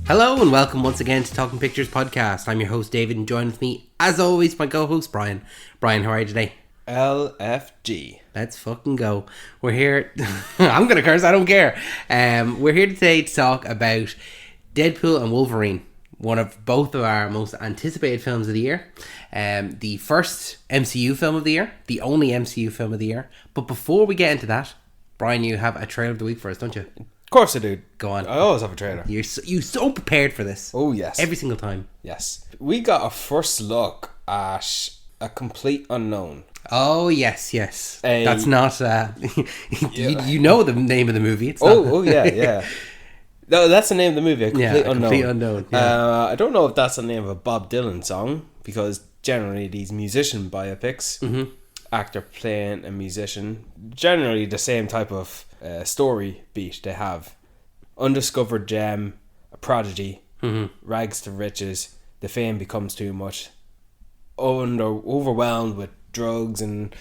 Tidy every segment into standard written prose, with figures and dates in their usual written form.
Hello and welcome once again to Talking Pictures Podcast. I'm your host David and joined with me, as always, my co-host Brian. Brian, how are you today? LFG. Let's fucking go. We're here... I'm going to curse, I don't care. We're here today to talk about Deadpool and Wolverine, one of both of our most anticipated films of the year. The first MCU film of the year, the only MCU film of the year. But before we get into that, Brian, you have a trailer of the week for us, don't you? Of course I do. Go on. I always have a trailer. You're so prepared for this. Oh, yes. Every single time. Yes. We got a first look at A Complete Unknown. Oh, yes. That's not... you know the name of the movie. It's not... yeah. No, that's the name of the movie, A Complete Unknown. Complete Unknown. Yeah. I don't know if that's the name of a Bob Dylan song, because generally these musician biopics, actor playing a musician, generally the same type of story beat they have. Undiscovered gem, a prodigy, rags to riches, the fame becomes too much, overwhelmed with drugs, and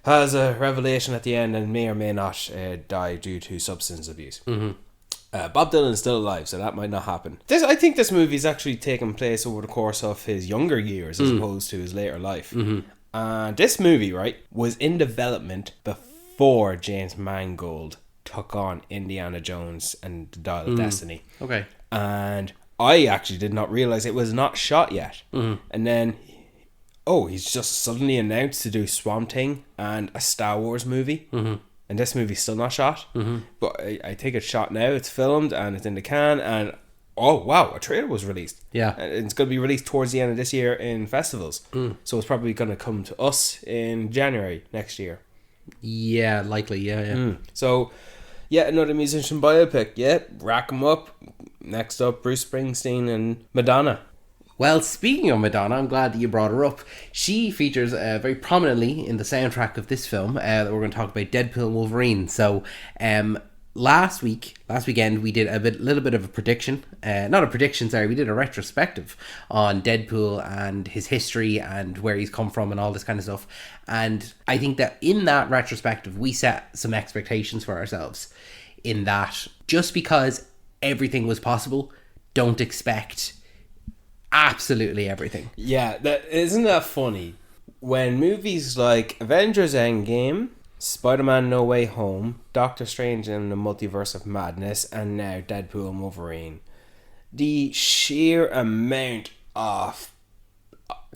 has a revelation at the end and may or may not die due to substance abuse. Bob Dylan is still alive, so that might not happen. I think this movie's actually taken place over the course of his younger years as opposed to his later life. And this movie, right, was in development before James Mangold took on Indiana Jones and the Dial of Destiny. Okay. And I actually did not realise it was not shot yet. And then, he's just suddenly announced to do Swamp Thing and a Star Wars movie. And this movie's still not shot. But I think it's shot now, it's filmed, and it's in the can, and oh wow, a trailer was released. Yeah. And it's going to be released towards the end of this year in festivals. So it's probably going to come to us in January next year. Yeah, likely, yeah. So, yeah, another musician biopic. Yeah, rack them up. Next up, Bruce Springsteen and Madonna. Well, speaking of Madonna, I'm glad that you brought her up. She features very prominently in the soundtrack of this film that we're going to talk about, Deadpool and Wolverine. So, last weekend, we did a little bit of a prediction. We did a retrospective on Deadpool and his history and where he's come from and all this kind of stuff. And I think that in that retrospective, we set some expectations for ourselves in that just because everything was possible, don't expect absolutely everything. Yeah, isn't that funny? When movies like Avengers Endgame, Spider-Man No Way Home, Doctor Strange and the Multiverse of Madness, and now Deadpool and Wolverine, the sheer amount of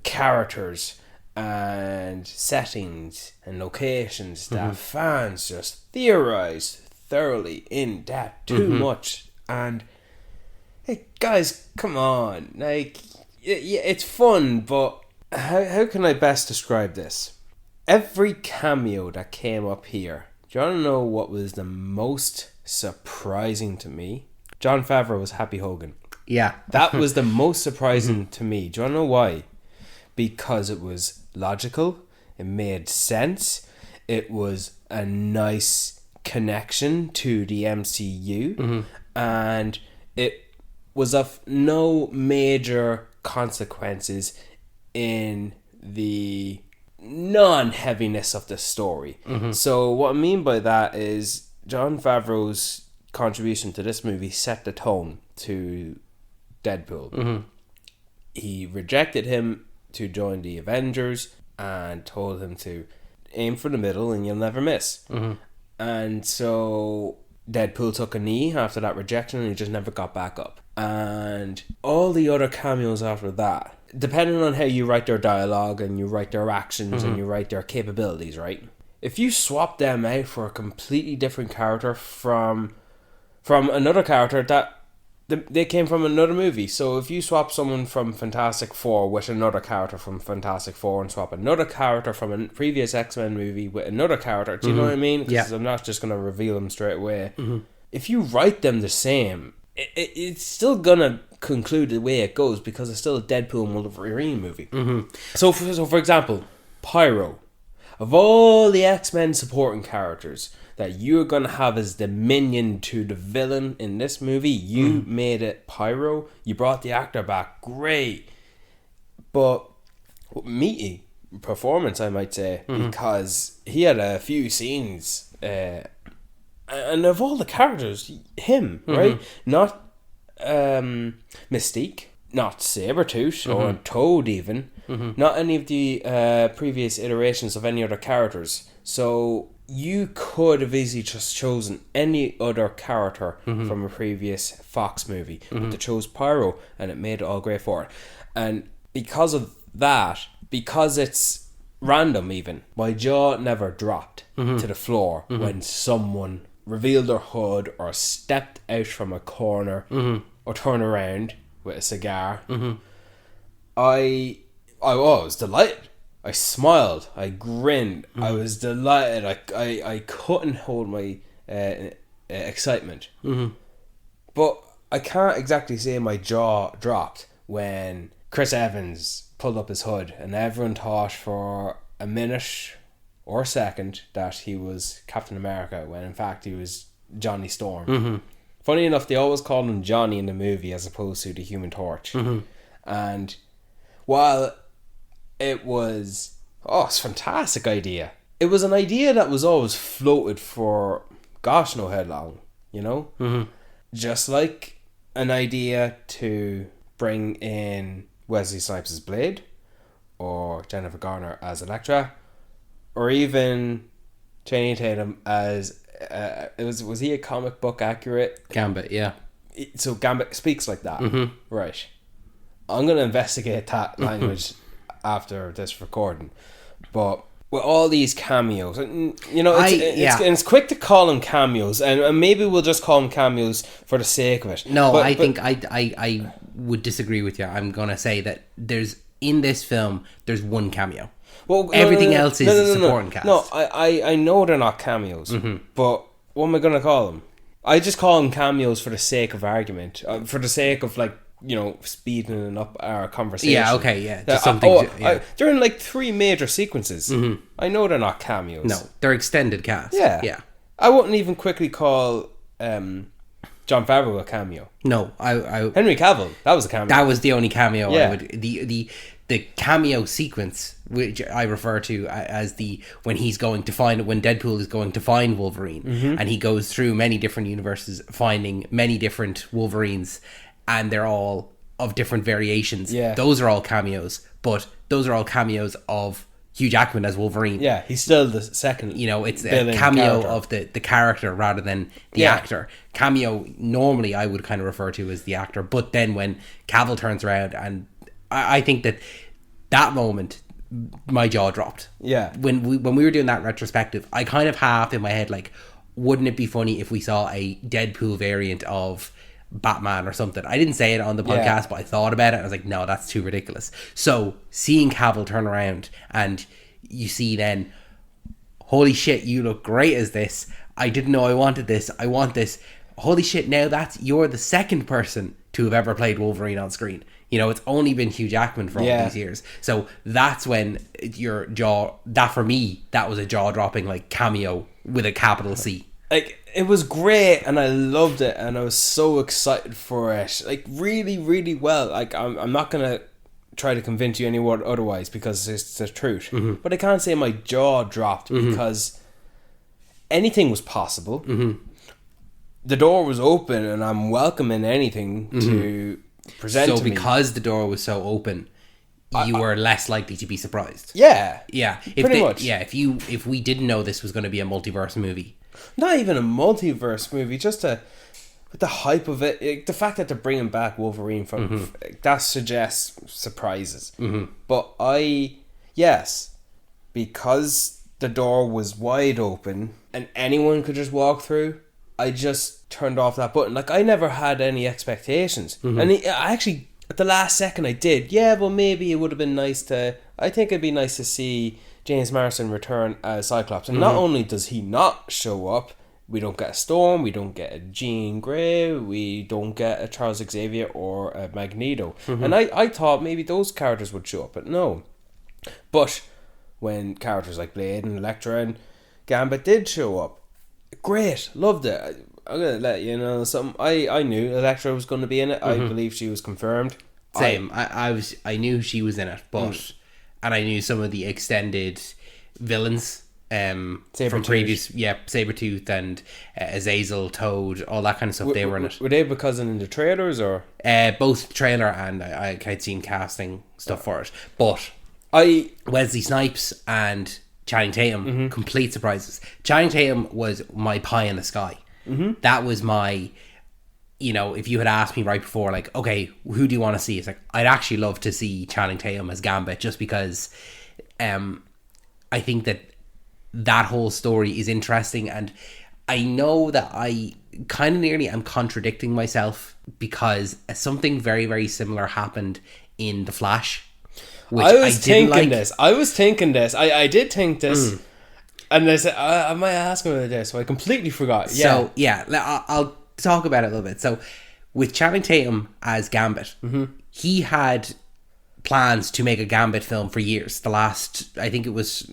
characters and settings and locations that fans just theorize thoroughly in depth too much. And hey guys, come on, like, yeah, it's fun, but how can I best describe this? Every cameo that came up here, do you want to know what was the most surprising to me? Jon Favreau was Happy Hogan. Yeah. That was the most surprising to me. Do you want to know why? Because it was logical, it made sense, it was a nice connection to the MCU, and it was of no major consequences in the non-heaviness of the story. So what I mean by that is Jon Favreau's contribution to this movie set the tone to Deadpool. He rejected him to join the Avengers and told him to aim for the middle and you'll never miss. And so Deadpool took a knee after that rejection and he just never got back up. And all the other cameos after that, depending on how you write their dialogue and you write their actions and you write their capabilities, right? If you swap them out for a completely different character from another character that they came from another movie. So if you swap someone from Fantastic Four with another character from Fantastic Four and swap another character from a previous X-Men movie with another character, do you know what I mean? Because I'm not just going to reveal them straight away. If you write them the same, it's still going to conclude the way it goes because it's still a Deadpool and Wolverine movie. So for example, Pyro. Of all the X-Men supporting characters that you're going to have as the minion to the villain in this movie, you made it Pyro. You brought the actor back. Great. But meaty performance, I might say, because he had a few scenes and of all the characters, him, right? Not Mystique, not Sabretooth or Toad even, not any of the previous iterations of any other characters. So you could have easily just chosen any other character from a previous Fox movie, but they chose Pyro, and it made it all great for it. And because of that, because it's random even, my jaw never dropped to the floor when someone revealed their hood or stepped out from a corner or turned around with a cigar. I was delighted. I smiled. I grinned. I was delighted. I couldn't hold my excitement. But I can't exactly say my jaw dropped when Chris Evans pulled up his hood and everyone thought for a minute or a second that he was Captain America when in fact he was Johnny Storm. Funny enough, they always called him Johnny in the movie as opposed to the Human Torch. And while it was it's a fantastic idea, it was an idea that was always floated for gosh know how long, you know? Just like an idea to bring in Wesley Snipes as Blade, or Jennifer Garner as Elektra, or even Channing Tatum as was he a comic book accurate Gambit? Yeah. So Gambit speaks like that, right? I'm gonna investigate that language after this recording, but with all these cameos, you know, it's quick to call them cameos, and maybe we'll just call them cameos for the sake of it. No, I think I would disagree with you. I'm gonna say that in this film there's one cameo. Well, everything else is supporting cast. No, I know they're not cameos, but what am I gonna call them? I just call them cameos for the sake of argument, for the sake of like, you know, speeding up our conversation. Yeah, okay, yeah. Just something. They're in like 3 major sequences. I know they're not cameos. No, they're extended cast. Yeah. I wouldn't even quickly call John Favreau a cameo. No, I Henry Cavill, that was a cameo. That was the only cameo I would. The cameo sequence, which I refer to as when Deadpool is going to find Wolverine, and he goes through many different universes, finding many different Wolverines, and they're all of different variations. Yeah. Those are all cameos, but those are all cameos of Hugh Jackman as Wolverine. Yeah, he's still the second. You know, it's a cameo of the character rather than the actor. Cameo, normally I would kind of refer to as the actor, but then when Cavill turns around, and I think that moment, my jaw dropped. Yeah. When we were doing that retrospective, I kind of half in my head like, wouldn't it be funny if we saw a Deadpool variant of Batman or something? I didn't say it on the podcast, but I thought about it and I was like, no, that's too ridiculous. So seeing Cavill turn around and you see then, holy shit, you look great as this. I didn't know I wanted this. I want this. Holy shit, now you're the second person to have ever played Wolverine on screen. You know, it's only been Hugh Jackman for all these years. So that's when for me, that was a jaw-dropping like cameo with a capital C. Like, it was great and I loved it and I was so excited for it. Like, really, really well. Like, I'm not going to try to convince you anyone otherwise because it's the truth. But I can't say my jaw dropped because anything was possible. The door was open and I'm welcoming anything to present to me. So because the door was so open, you were less likely to be surprised. Yeah. Pretty much. Yeah, if we didn't know this was going to be a multiverse movie. Not even a multiverse movie, just with the hype of it, the fact that they're bringing back Wolverine from that suggests surprises. But because the door was wide open and anyone could just walk through, I just turned off that button. Like, I never had any expectations, and I actually at the last second I did. Yeah, well, maybe it would have been nice to. I think it'd be nice to see James Marsden return as Cyclops. And not only does he not show up, we don't get a Storm, we don't get a Jean Grey, we don't get a Charles Xavier or a Magneto. And I thought maybe those characters would show up, but no. But when characters like Blade and Elektra and Gambit did show up, great, loved it. I'm going to let you know something. I knew Elektra was going to be in it. I believe she was confirmed. Same. I knew she was in it, but... And I knew some of the extended villains from Sabretooth. previous, Sabretooth and Azazel, Toad, all that kind of stuff. They were in it. Were they because in the trailers or? Both trailer and I'd seen casting stuff for it. But Wesley Snipes and Channing Tatum, complete surprises. Channing Tatum was my pie in the sky. That was my, if you had asked me right before, like, okay, who do you want to see? It's like, I'd actually love to see Channing Tatum as Gambit, just because I think that whole story is interesting. And I know that I kind of nearly am contradicting myself, because something very, very similar happened in The Flash. Which I was thinking like. this. I did think this. And I said, I might ask him about this, so I completely forgot. Yeah. So, I'll talk about it a little bit. So, with Channing Tatum as Gambit, he had plans to make a Gambit film for years. The last, I think it was,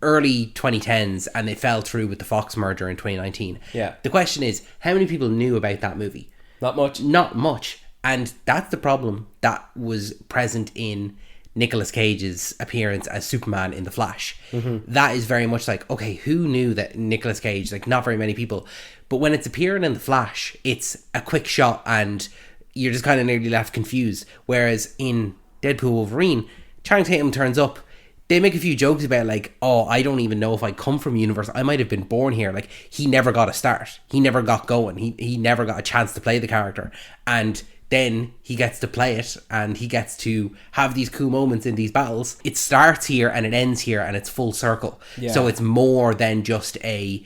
early 2010s, and it fell through with the Fox merger in 2019. Yeah. The question is, how many people knew about that movie? Not much. Not much. And that's the problem that was present in Nicolas Cage's appearance as Superman in The Flash. That is very much like, okay, who knew that Nicolas Cage? Like, not very many people. But when it's appearing in The Flash, it's a quick shot and you're just kind of nearly left confused. Whereas in Deadpool Wolverine, Channing Tatum turns up. They make a few jokes about, like, oh, I don't even know if I come from a universe. I might have been born here. Like, he never got a start. He never got going. He never got a chance to play the character. And then he gets to play it, and he gets to have these cool moments in these battles. It starts here and it ends here, and it's full circle. Yeah. So it's more than just a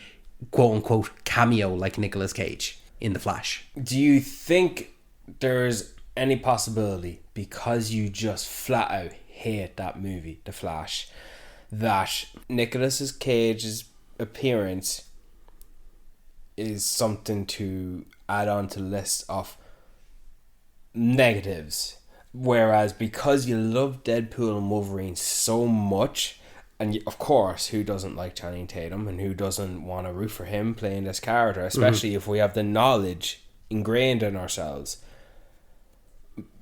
quote-unquote cameo like Nicolas Cage in The Flash. Do you think there's any possibility, because you just flat out hate that movie, The Flash, that Nicolas Cage's appearance is something to add on to the list of negatives, whereas because you love Deadpool and Wolverine so much, and of course, who doesn't like Channing Tatum, and who doesn't want to root for him playing this character, especially if we have the knowledge ingrained in ourselves.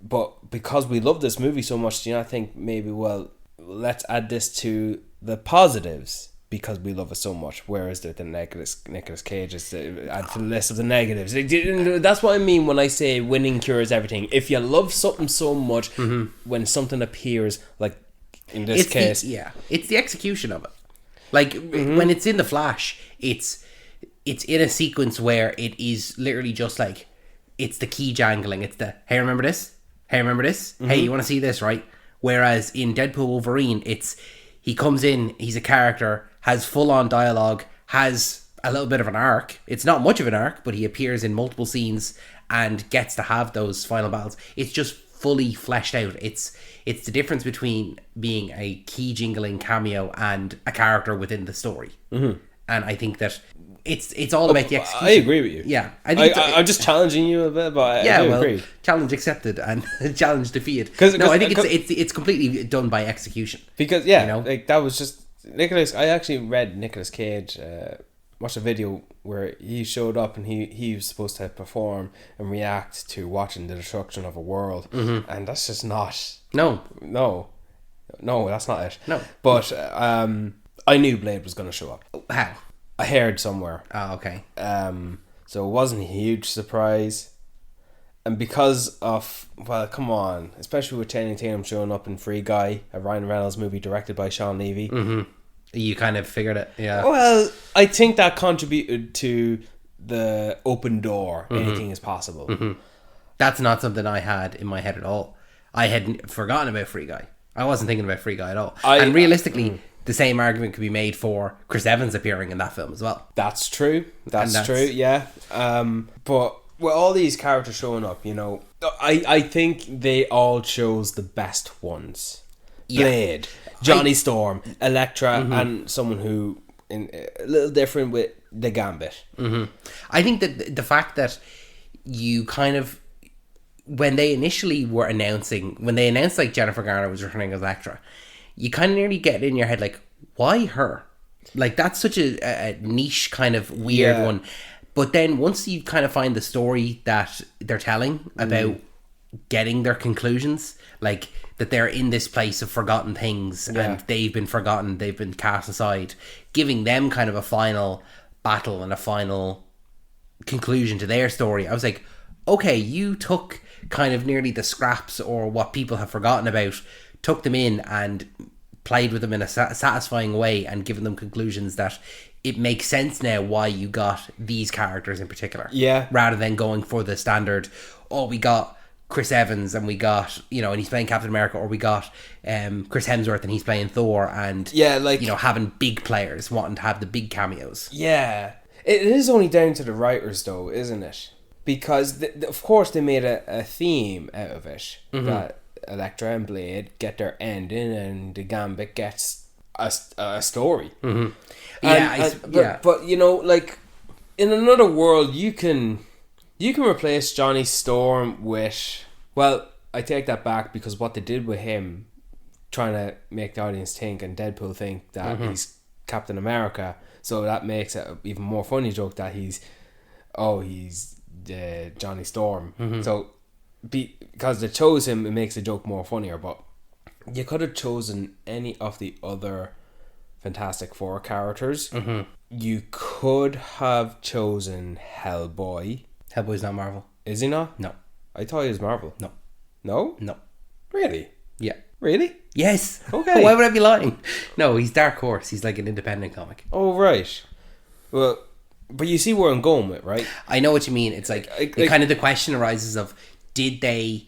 But because we love this movie so much, do you not think maybe, well, let's add this to the positives because we love it so much, whereas the Nicolas Cage is add to the list of the negatives. That's what I mean when I say winning cures everything. If you love something so much, when something appears, like in this case, it's the execution of it. Like when it's in The Flash, it's in a sequence where it is literally just like, it's the key jangling. It's the, hey, remember this? Hey, remember this? Hey, you want to see this, right? Whereas in Deadpool Wolverine, he comes in, he's a character, has full-on dialogue, has a little bit of an arc. It's not much of an arc, but he appears in multiple scenes and gets to have those final battles. It's just fully fleshed out. It's the difference between being a key jingling cameo and a character within the story. And I think that it's all about the execution. I agree with you. Yeah, I'm just challenging you a bit, but I do agree. Challenge accepted and challenge defeated. I think it's completely done by execution. Because like that was just Nicolas. I actually read Nicolas Cage. Watched a video where he showed up and he was supposed to perform and react to watching the destruction of a world, and that's just not. No, that's not it. No, but I knew Blade was going to show up. How? I heard somewhere. Oh, okay. So it wasn't a huge surprise. And because of, well, come on, especially with Channing Tatum showing up in Free Guy, a Ryan Reynolds movie directed by Sean Levy. You kind of figured it, yeah. Well, I think that contributed to the open door. Anything is possible. That's not something I had in my head at all. I had forgotten about Free Guy. I wasn't thinking about Free Guy at all. And realistically, the same argument could be made for Chris Evans appearing in that film as well. That's true. That's true, yeah. But with all these characters showing up, I think they all chose the best ones. Yeah. Blade, Johnny Storm, Elektra, and someone who a little different with the Gambit. I think that the fact that you kind of, when they initially were announced like Jennifer Garner was returning as Elektra, you kind of nearly get in your head like, why her? Like, that's such a niche kind of weird one. But then once you kind of find the story that they're telling about getting their conclusions, like that they're in this place of forgotten things and they've been forgotten, they've been cast aside, giving them kind of a final battle and a final conclusion to their story. I was like, okay, you took kind of nearly the scraps or what people have forgotten about, took them in and played with them in a satisfying way and given them conclusions that it makes sense now why you got these characters in particular. Yeah. Rather than going for the standard, oh, we got Chris Evans and we got, you know, and he's playing Captain America, or we got Chris Hemsworth and he's playing Thor, and, you know, having big players wanting to have the big cameos. Yeah. It is only down to the writers, though, isn't it? Because, of course, they made a theme out of it. That Elektra and Blade get their ending and the Gambit gets a story. But, you know, like, in another world, you can replace Johnny Storm with... Well, I take that back, because what they did with him, trying to make the audience think and Deadpool think that he's Captain America, so that makes it an even more funny joke that he's Johnny Storm. So because they chose him, it makes the joke more funnier. But you could have chosen any of the other Fantastic Four characters. You could have chosen Hellboy. Hellboy's not Marvel. Is he not? No. I thought he was Marvel. No. No? No. Really? Yeah. Really? Yes. Okay. Why would I be lying? No, he's Dark Horse. He's like an independent comic. Oh, right. Well, but you see where I'm going with, right? I know what you mean. It's like kind of the question arises of, did they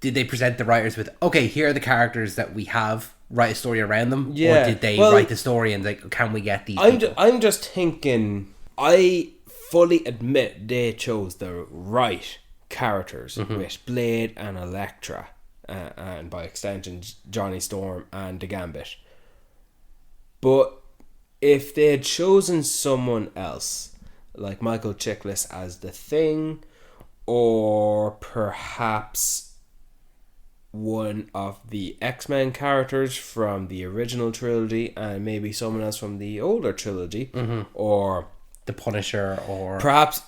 present the writers with, okay, here are the characters that we have, write a story around them? Yeah. Or did they write the story and like, can we get these people? I'm just thinking, I fully admit they chose the right characters with Blade and Elektra, and by extension Johnny Storm and the Gambit. But if they had chosen someone else, like Michael Chiklis as the Thing, or perhaps one of the X-Men characters from the original trilogy and maybe someone else from the older trilogy, or the Punisher, or perhaps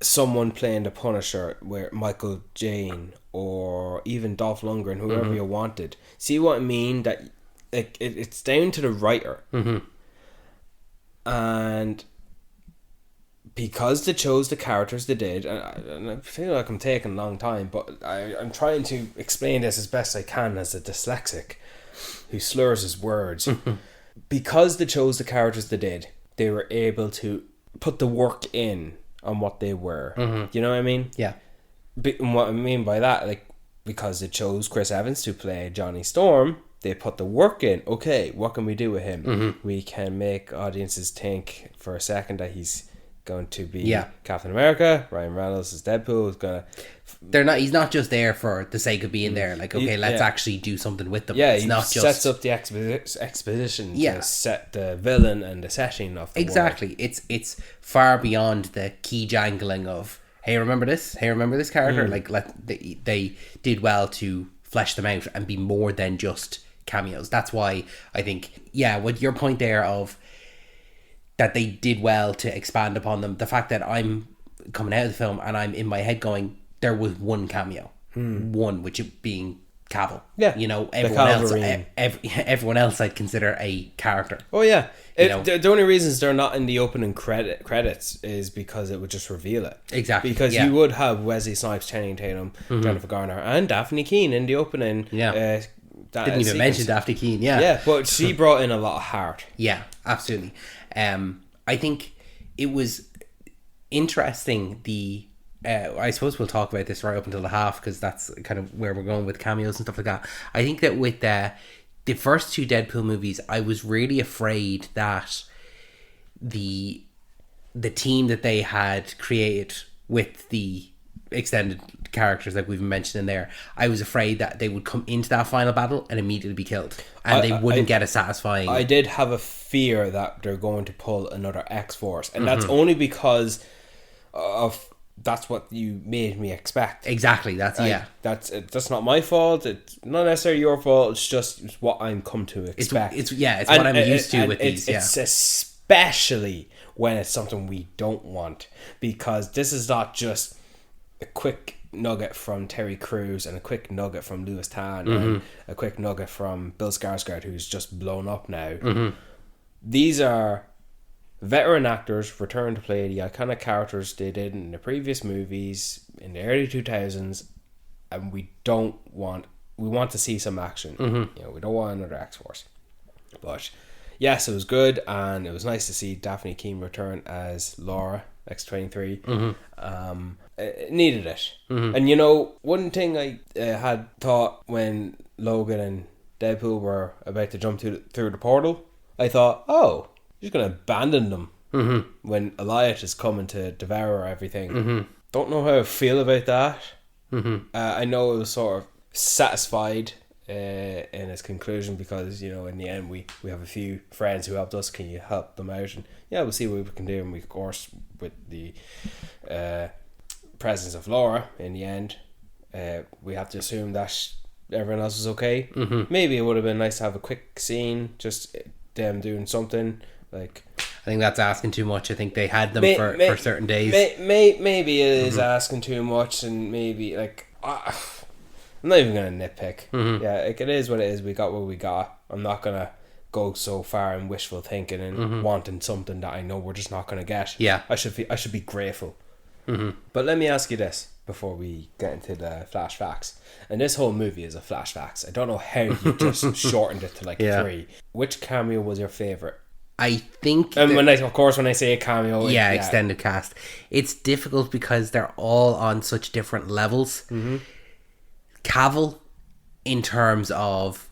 someone playing the Punisher, where Michael Jane or even Dolph Lundgren, whoever you wanted. See what I mean? That it's down to the writer. And because they chose the characters they did, and I feel like I'm taking a long time, but I'm trying to explain this as best I can as a dyslexic who slurs his words. Because they chose the characters they did, they were able to put the work in on what they were. You know what I mean? Yeah. And what I mean by that, like, because they chose Chris Evans to play Johnny Storm, they put the work in. Okay, what can we do with him? We can make audiences think for a second that he's going to be Captain America. Ryan Reynolds is Deadpool. He's not just there for the sake of being there. Like, okay, let's actually do something with them. Yeah, it's not just sets up the expedition to set the villain and the setting of the exactly. world. It's far beyond the key jangling of, hey, remember this? Hey, remember this character? Like, they did well to flesh them out and be more than just cameos. That's why I think, with your point there of that they did well to expand upon them, the fact that I'm coming out of the film and I'm in my head going, there was one cameo, one, which being Cavill. Yeah, you know, everyone else I'd consider a character. Oh yeah, the only reasons they're not in the opening credits is because it would just reveal it. Exactly, because you would have Wesley Snipes, Channing Tatum, Jennifer Garner, and Daphne Keane in the opening. Didn't even mention Daphne Keane. Yeah, but she brought in a lot of heart. Yeah, absolutely. I think it was interesting. I suppose we'll talk about this right up until the half, because that's kind of where we're going with cameos and stuff like that. I think that with the first two Deadpool movies, I was really afraid that the team that they had created with the extended characters, like we've mentioned in there, I was afraid that they would come into that final battle and immediately be killed, and they wouldn't get a satisfying... I did have a fear that they're going to pull another X-Force, and that's only because of... That's what you made me expect. Exactly. That's not my fault. It's not necessarily your fault. It's just what I'm come to expect. It's what I'm used to with these. It's especially when it's something we don't want, because this is not just a quick nugget from Terry Crews and a quick nugget from Louis Tan and a quick nugget from Bill Skarsgård, who's just blown up now. These are veteran actors returned to play the iconic characters they did in the previous movies in the early 2000s, and we want to see some action. You know, we don't want another X-Force. But yes, it was good, and it was nice to see Daphne Keane return as Laura X-23. It needed it. And you know, one thing I had thought when Logan and Deadpool were about to jump through the portal, I thought, oh, he's going to abandon them when Eliot is coming to devour everything. Don't know how I feel about that. I know it was sort of satisfied in its conclusion, because, you know, in the end we have a few friends who helped us. Can you help them out? And yeah, we'll see what we can do. And we, of course, with the presence of Laura in the end, we have to assume that everyone else was okay. Maybe it would have been nice to have a quick scene, just them doing something. Like, I think that's asking too much. I think they had them for certain days. Maybe it is asking too much, and maybe, like, I'm not even going to nitpick. Yeah, like, it is what it is. We got what we got. I'm not going to go so far in wishful thinking and wanting something that I know we're just not going to get. Yeah. I should be grateful. But let me ask you this before we get into the flash facts. And this whole movie is a flash facts. I don't know how you just shortened it to like 3. Which cameo was your favourite? I think... And when I say a cameo... Yeah, extended cast. It's difficult because they're all on such different levels. Cavill, in terms of...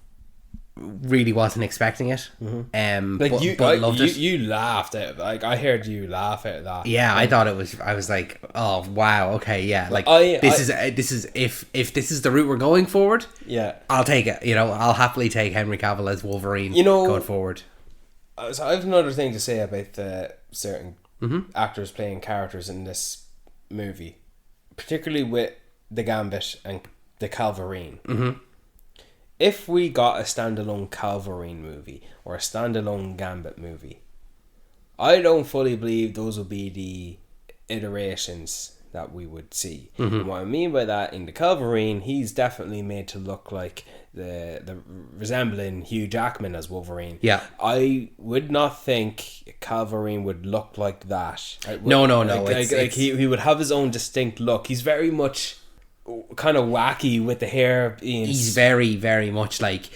really wasn't expecting it. Like, but loved it. You laughed at it. Like, I heard you laugh at that. Yeah, I thought it was... I was like, oh, wow, okay, yeah. Like, this is... If this is the route we're going forward... Yeah. I'll take it. You know, I'll happily take Henry Cavill as Wolverine, going forward. So I have another thing to say about the certain actors playing characters in this movie, particularly with the Gambit and the Calverine. If we got a standalone Calverine movie or a standalone Gambit movie, I don't fully believe those would be the iterations that we would see. And what I mean by that, in the Calverine, he's definitely made to look like the resembling Hugh Jackman as Wolverine. Yeah. I would not think Calverine would look like that. No. Like he would have his own distinct look. He's very much kind of wacky with the hair. He's very, very much like,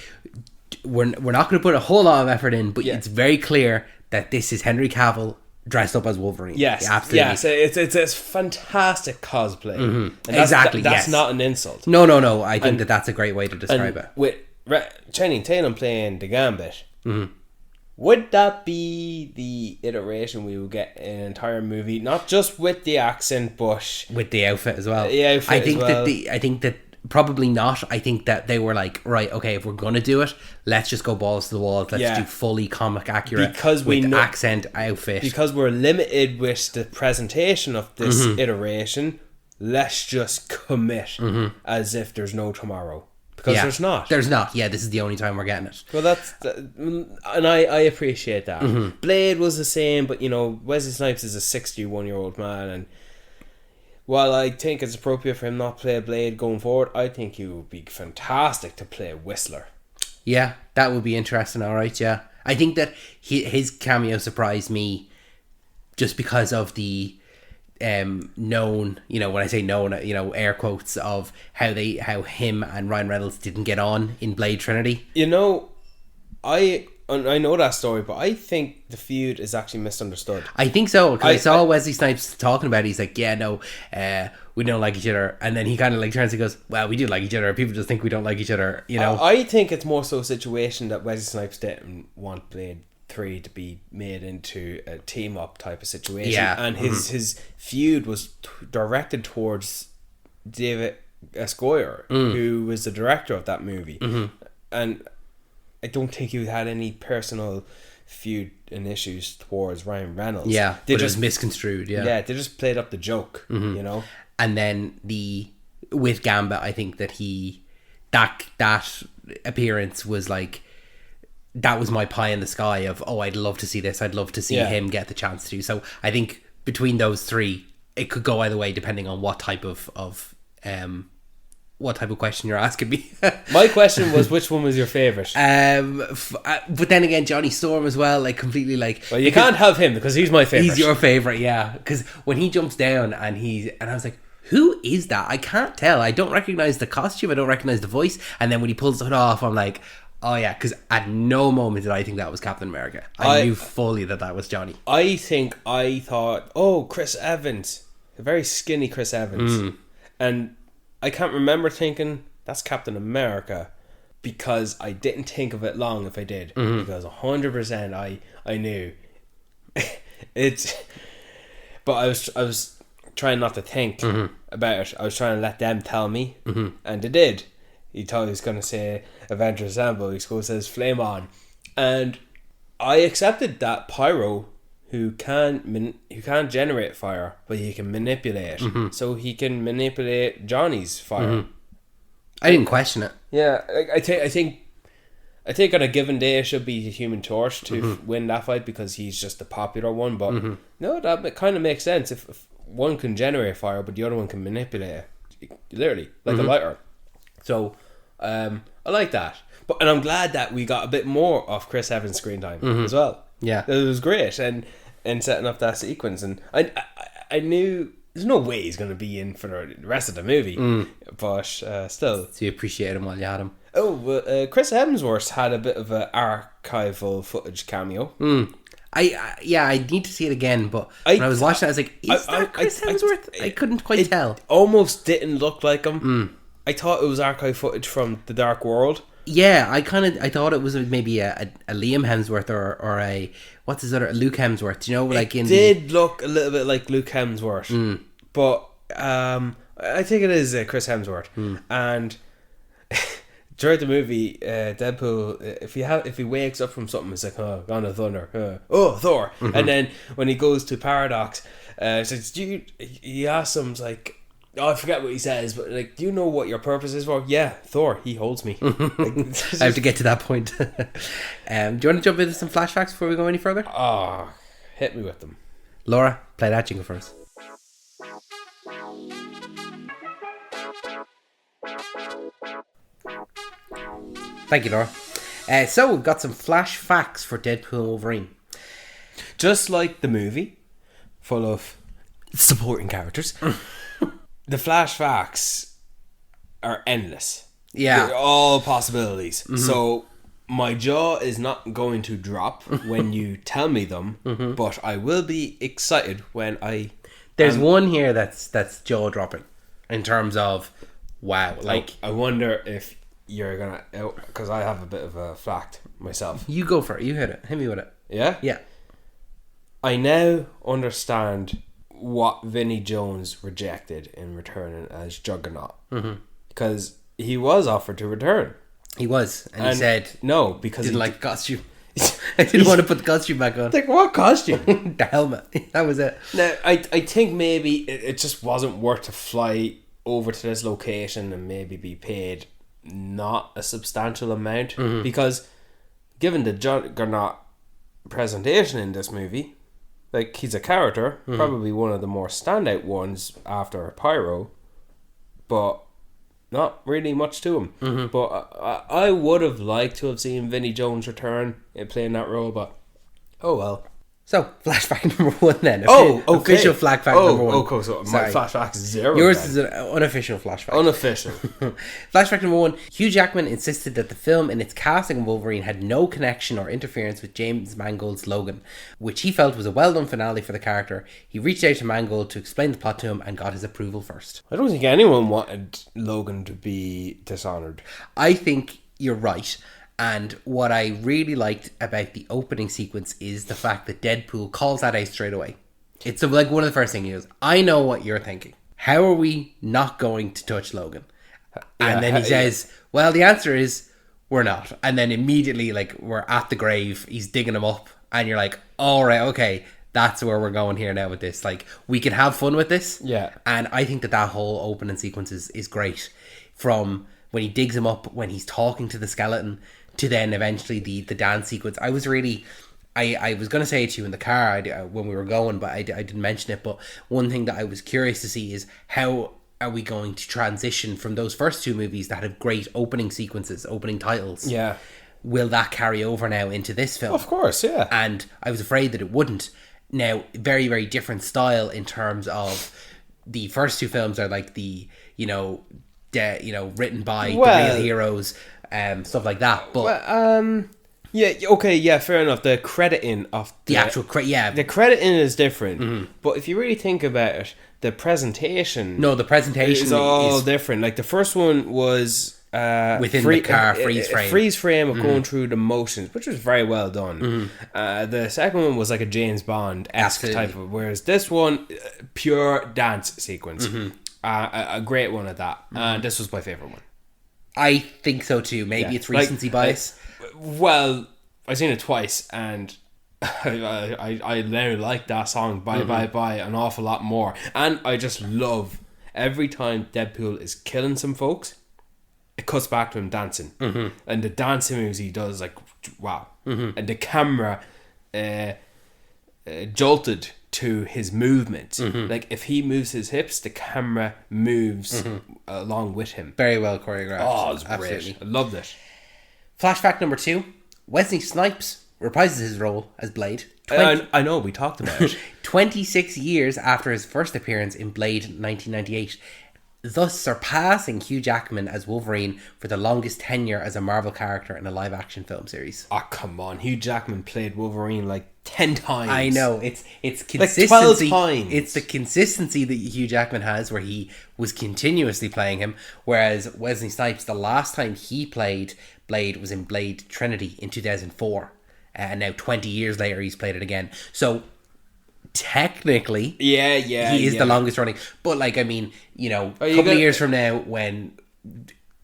we're not going to put a whole lot of effort in, but it's very clear that this is Henry Cavill dressed up as Wolverine. Yes, absolutely. Yes, it's fantastic cosplay. And exactly. That's not an insult. No. I think that's a great way to describe it. With Channing Tatum playing the Gambit, would that be the iteration we would get in an entire movie? Not just with the accent, but with the outfit as well. I think that probably not. I think that they were like, right, okay, if we're gonna do it, let's just go balls to the wall. Let's do fully comic accurate, because we know accent, outfit. Because we're limited with the presentation of this iteration, let's just commit as if there's no tomorrow. Because there's not. There's not. Yeah, this is the only time we're getting it. Well, and I appreciate that. Blade was the same, but, you know, Wesley Snipes is a 61-year-old man, and while I think it's appropriate for him not to play Blade going forward, I think he would be fantastic to play Whistler. Yeah, that would be interesting, alright, yeah. I think that his cameo surprised me just because of the known, you know, when I say known, you know, air quotes, of how him and Ryan Reynolds didn't get on in Blade Trinity. You know, I know that story, but I think the feud is actually misunderstood. I think so, because I saw Wesley Snipes talking about it. He's like, yeah, no, we don't like each other. And then he kind of like turns and goes, well, we do like each other. People just think we don't like each other, you know. I think it's more so a situation that Wesley Snipes didn't want Blade 3 to be made into a team up type of situation. Yeah. And his feud was directed towards David S. Goyer, who was the director of that movie. And I don't think he had any personal feud and issues towards Ryan Reynolds. Yeah, they just misconstrued. Yeah, they just played up the joke, you know. And then with Gambit, I think that that appearance was like, that was my pie in the sky of, oh, I'd love to see this. I'd love to see him get the chance to. So I think between those three, it could go either way depending on what type of what type of question you're asking me. My question was, which one was your favourite? But then again, Johnny Storm as well, like completely like. Well, you can't have him because he's my favourite. He's your favourite, yeah. Because when he jumps down and I was like, who is that? I can't tell. I don't recognise the costume. I don't recognise the voice. And then when he pulls it off, I'm like, oh yeah. Because at no moment did I think that was Captain America. I knew fully that was Johnny. I thought, oh, Chris Evans, a very skinny Chris Evans, and I can't remember thinking that's Captain America, because I didn't think of it long if I did, because 100% I knew it's. But I was trying not to think about it. I was trying to let them tell me, and they did. He thought he was going to say Avengers Assemble. He says Flame On, and I accepted that Pyro, who can generate fire, but he can manipulate it. So he can manipulate Johnny's fire. I didn't question it. Yeah, I think on a given day it should be the Human Torch to win that fight, because he's just the popular one. But no, that kind of makes sense if one can generate fire, but the other one can manipulate it, literally like a lighter. So I like that. And I'm glad that we got a bit more of Chris Evans' screen time as well. Yeah, it was great, and setting up that sequence, and I knew there's no way he's going to be in for the rest of the movie, but still. So you appreciate him while you had him. Oh, well, Chris Hemsworth had a bit of an archival footage cameo. I need to see it again, but when I was watching it, I was like, is that Chris Hemsworth? I couldn't quite tell. Almost didn't look like him. I thought it was archive footage from The Dark World. Yeah, I thought it was maybe a Liam Hemsworth or a what's his other, Luke Hemsworth. You know, like it did look a little bit like Luke Hemsworth, but I think it is Chris Hemsworth. And throughout the movie, Deadpool, if he wakes up from something, it's like, oh, gone to thunder, oh, Thor, and then when he goes to Paradox, he asks him, like, oh, I forget what he says, but like, do you know what your purpose is for? Yeah, Thor, he holds me. I have to get to that point. Do you want to jump into some flashbacks before we go any further? Oh, hit me with them. Laura, play that jingle first. Thank you, Laura. So we've got some flash facts for Deadpool and Wolverine. Just like the movie, full of supporting characters, the flash facts are endless. Yeah. They're all possibilities. So my jaw is not going to drop when you tell me them, but I will be excited when I... There's one here that's jaw dropping in terms of, wow. Like, I wonder if you're going to... Because I have a bit of a fact myself. You go for it. You hit it. Hit me with it. Yeah? Yeah. I now understand what Vinnie Jones rejected in returning as Juggernaut, because he was offered to return. He was, and he said no, because he didn't like the costume. I didn't want to put the costume back on. Like, what costume? The helmet. That was it. Now I think maybe it just wasn't worth to fly over to this location and maybe be paid not a substantial amount, because given the Juggernaut presentation in this movie, like, he's a character, probably one of the more standout ones after Pyro, but not really much to him. But I would have liked to have seen Vinnie Jones return in playing that role, but oh well. So, flashback number one then. Okay. Official flashback number one. Okay, so my flashback is 0. Yours then. is an unofficial flashback. Unofficial. Flashback number one. Hugh Jackman insisted that the film and its casting of Wolverine had no connection or interference with James Mangold's Logan, which he felt was a well-done finale for the character. He reached out to Mangold to explain the plot to him and got his approval first. I don't think anyone wanted Logan to be dishonoured. I think you're right. And what I really liked about the opening sequence is the fact that Deadpool calls that out straight away. It's like one of the first things he goes, I know what you're thinking. How are we not going to touch Logan? And then he says, well, the answer is we're not. And then immediately, like, we're at the grave. He's digging him up. And you're like, all right, okay, that's where we're going here now with this. Like, we can have fun with this. Yeah. And I think that whole opening sequence is great. From when he digs him up, when he's talking to the skeleton, to then eventually the dance sequence. I was really... I was going to say it to you in the car when we were going, but I didn't mention it. But one thing that I was curious to see is how are we going to transition from those first two movies that have great opening sequences, opening titles? Yeah. Will that carry over now into this film? Of course, yeah. And I was afraid that it wouldn't. Now, very, very different style in terms of the first two films are like the, written by the real heroes, stuff like that. But yeah, okay, yeah, fair enough. The crediting of the actual the crediting is different. But if you really think about it, the presentation is all different. Like the first one was within the car freeze frame of going through the motions, which was very well done. The second one was like a James Bond-esque type of, whereas this one, pure dance sequence. A great one at that. This was my favourite one. I think so too. Maybe it's recency bias. Well, I've seen it twice, and I now like that song Bye Bye Bye an awful lot more. And I just love every time Deadpool is killing some folks, it cuts back to him dancing. And the dancing moves he does, like, wow. And the camera jolted to his movement. Like, if he moves his hips, the camera moves along with him. Very well choreographed. Oh, it's great. I loved it. Flashback number 2. Wesley Snipes reprises his role as Blade. I know, we talked about it. 26 years after his first appearance in Blade 1998, thus surpassing Hugh Jackman as Wolverine for the longest tenure as a Marvel character in a live-action film series. Oh, come on. Hugh Jackman played Wolverine like 10 times. I know. It's consistency. Like 12 times. It's the consistency that Hugh Jackman has, where he was continuously playing him, whereas Wesley Snipes, the last time he played Blade was in Blade Trinity in 2004. And now 20 years later, he's played it again. So technically, he is the longest running. But like, I mean, a couple of years from now, when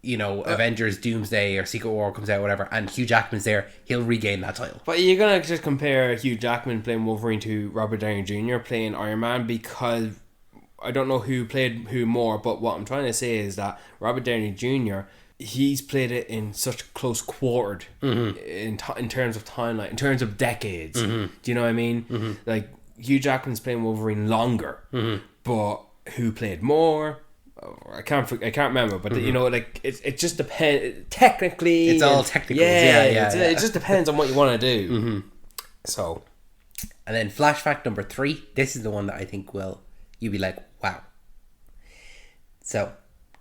Avengers Doomsday or Secret War comes out, whatever, and Hugh Jackman's there, he'll regain that title. But you're gonna just compare Hugh Jackman playing Wolverine to Robert Downey Jr. playing Iron Man, because I don't know who played who more. But what I'm trying to say is that Robert Downey Jr., he's played it in such close quartered in terms of timeline, in terms of decades. Do you know what I mean? Like, Hugh Jackman's playing Wolverine longer, but who played more? I can't remember, but like it just depends. Technically, it's all technical. It just depends on what you want to do. So, and then flashback number 3. This is the one that I think you'll be like, wow. So,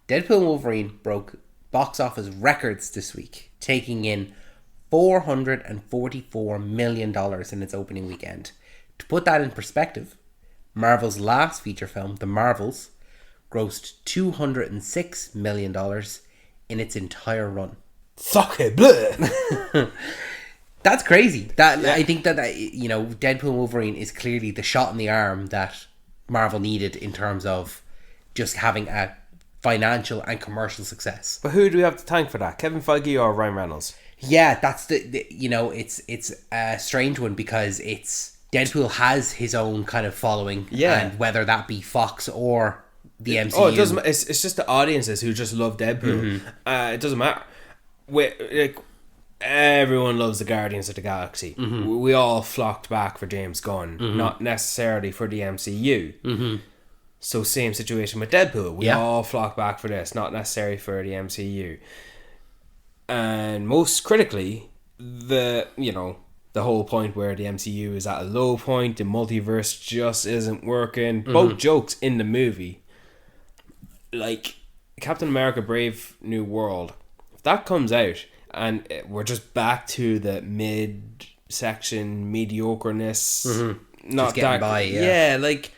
Deadpool and Wolverine broke box office records this week, taking in $444 million in its opening weekend. To put that in perspective, Marvel's last feature film, The Marvels, grossed $206 million in its entire run. Sacre bleu! That's crazy. I think that Deadpool and Wolverine is clearly the shot in the arm that Marvel needed in terms of just having a financial and commercial success. But who do we have to thank for that? Kevin Feige or Ryan Reynolds? Yeah, that's it's a strange one, because Deadpool has his own kind of following, and whether that be Fox or the MCU. Oh, it doesn't. It's just the audiences who just love Deadpool. It doesn't matter. Everyone loves the Guardians of the Galaxy. We all flocked back for James Gunn, not necessarily for the MCU. So same situation with Deadpool. We all flock back for this, not necessarily for the MCU. And most critically, the whole point where the MCU is at a low point, the multiverse just isn't working. Both jokes in the movie. Like Captain America Brave New World, if that comes out and we're just back to the mid-section mediocreness, not just getting by, this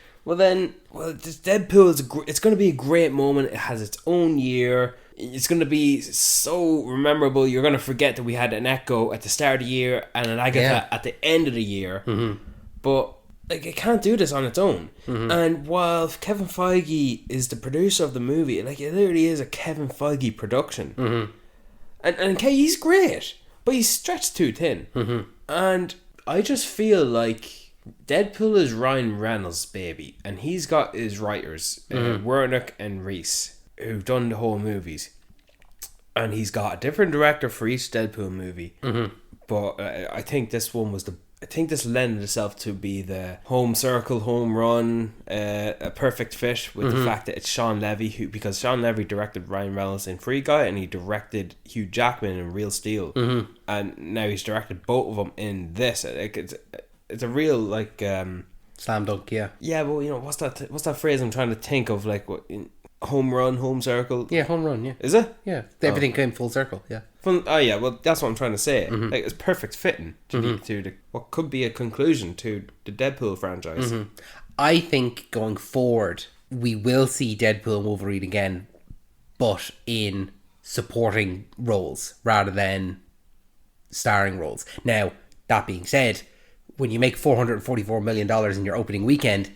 Deadpool it's going to be a great moment. It has its own year. It's going to be so memorable. You're going to forget that we had an Echo at the start of the year and an Agatha at the end of the year. But it can't do this on its own. And while Kevin Feige is the producer of the movie, it literally is a Kevin Feige production. And he's great, but he's stretched too thin. And I just feel like Deadpool is Ryan Reynolds' baby, and he's got his writers, Wernick and Reese, who've done the whole movies, and he's got a different director for each Deadpool movie. But I think this one was think this lended itself to be the home circle, home run, a perfect fit with the fact that it's Sean Levy, because Sean Levy directed Ryan Reynolds in Free Guy and he directed Hugh Jackman in Real Steel, and now he's directed both of them in this. Like, it's a real like slam dunk, yeah. Yeah, but you know what's that phrase I'm trying to think of, like what home run, home circle. Yeah, home run. Yeah, is it? Yeah, everything came full circle. Yeah. Yeah, well, that's what I'm trying to say. Like, it's perfect fitting to the what could be a conclusion to the Deadpool franchise. I think going forward, we will see Deadpool and Wolverine again, but in supporting roles rather than starring roles. Now, that being said, when you make $444 million in your opening weekend,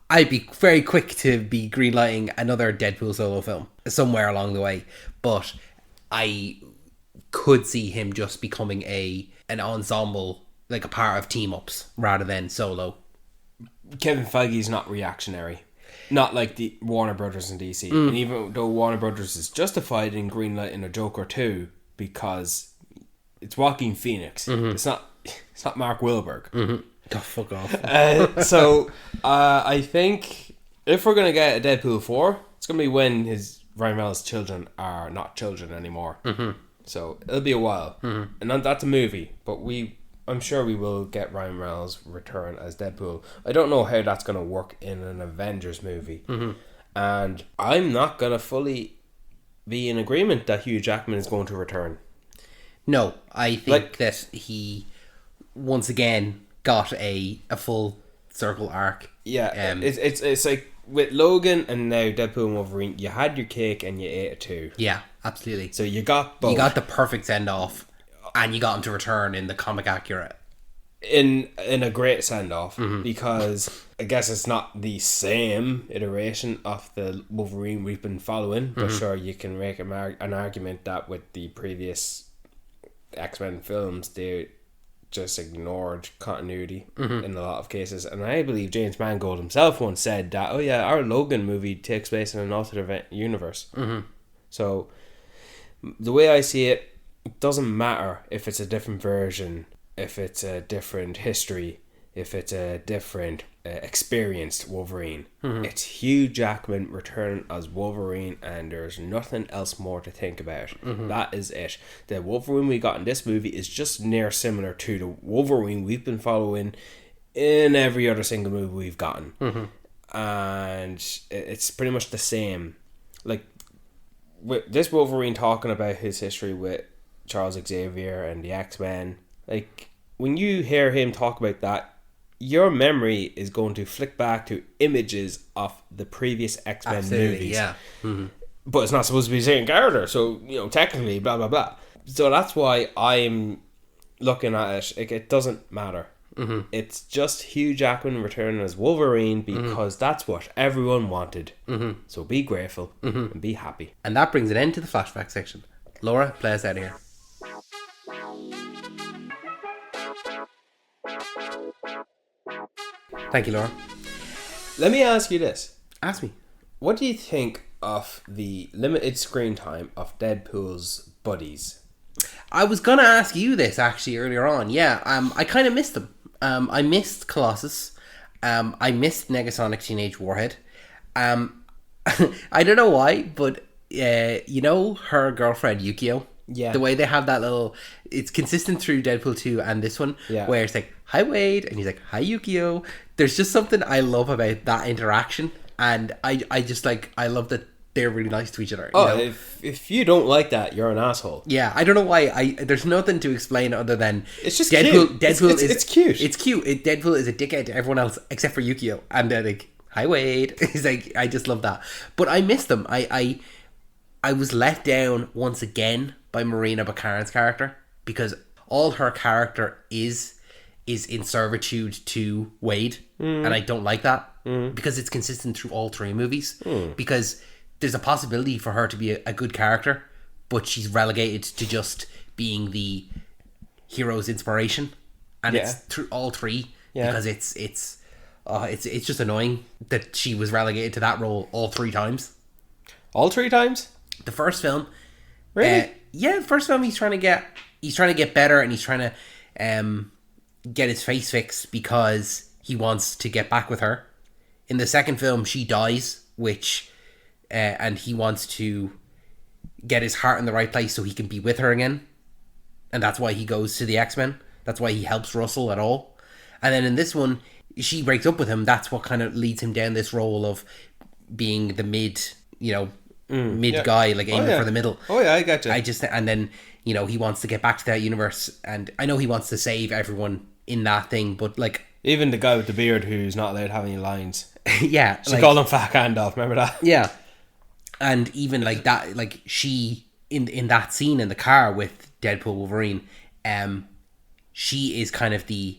I'd be very quick to be greenlighting another Deadpool solo film somewhere along the way. But I could see him just becoming an ensemble, like a part of team-ups rather than solo. Kevin Feige's not reactionary. Not like the Warner Brothers and DC. And even though Warner Brothers is justified in greenlighting a Joker 2 because it's Joaquin Phoenix. It's not Mark Wahlberg. Oh, fuck off. I think if we're going to get a Deadpool 4, it's going to be when Ryan Reynolds' children are not children anymore. So it'll be a while. And that's a movie, but I'm sure we will get Ryan Reynolds' return as Deadpool. I don't know how that's going to work in an Avengers movie. And I'm not going to fully be in agreement that Hugh Jackman is going to return. No, I think that he once again got a full circle arc. Yeah, it's like with Logan and now Deadpool and Wolverine, you had your cake and you ate it too. Yeah, absolutely. So you got both. You got the perfect send off, and you got him to return in the comic accurate. In a great send off, because I guess it's not the same iteration of the Wolverine we've been following, but sure you can make an argument that with the previous X-Men films they just ignored continuity in a lot of cases. And I believe James Mangold himself once said that, our Logan movie takes place in an alternate universe. So the way I see it, it doesn't matter if it's a different version, if it's a different history, if it's a different experienced Wolverine. It's Hugh Jackman returning as Wolverine, and there's nothing else more to think about. That is it. The Wolverine we got in this movie is just near similar to the Wolverine we've been following in every other single movie we've gotten. And it's pretty much the same. Like, with this Wolverine talking about his history with Charles Xavier and the X-Men, like, when you hear him talk about that, your memory is going to flick back to images of the previous X-Men movies. Yeah. But it's not supposed to be the same character, so, technically, blah, blah, blah. So that's why I'm looking at it. Like, it doesn't matter. It's just Hugh Jackman returning as Wolverine because that's what everyone wanted. So be grateful and be happy. And that brings an end to the flashback section. Laura, play us out of here. Thank you, Laura. Let me ask you this. Ask me. What do you think of the limited screen time of Deadpool's buddies? I was going to ask you this actually earlier on. Yeah, I kind of missed them. I missed Colossus. I missed Negasonic Teenage Warhead. I don't know why, but her girlfriend Yukio. Yeah. The way they have that little, it's consistent through Deadpool 2 and this one, where it's like, hi Wade, and he's like, hi Yukio. There's just something I love about that interaction, and I just like, I love that they're really nice to each other. If you don't like that, you're an asshole. Yeah, I don't know why. There's nothing to explain other than it's just Deadpool. Cute. Deadpool it's cute. It's cute. Deadpool is a dickhead to everyone else except for Yukio, and they're like, hi Wade. He's like, I just love that. But I missed them. I was let down once again by Marina Baccarin's character, because all her character is in servitude to Wade, and I don't like that, because it's consistent through all three movies, because there's a possibility for her to be a good character, but she's relegated to just being the hero's inspiration, and it's through all three, because it's just annoying that she was relegated to that role all three times. All three times? The first film, really? The first film he's trying to get better, and he's trying to get his face fixed because he wants to get back with her. In the second film, she dies, and he wants to get his heart in the right place so he can be with her again. And that's why he goes to the X-Men. That's why he helps Russell at all. And then in this one, she breaks up with him. That's what kind of leads him down this role of being the mid guy, like aiming for the middle. Oh yeah, I got you. And then, he wants to get back to that universe, and I know he wants to save everyone in that thing, but like... Even the guy with the beard who's not allowed to have any lines. Yeah. She called him Fat Gandalf, remember that? Yeah. And even like that, like she, in that scene in the car with Deadpool Wolverine, she is kind of the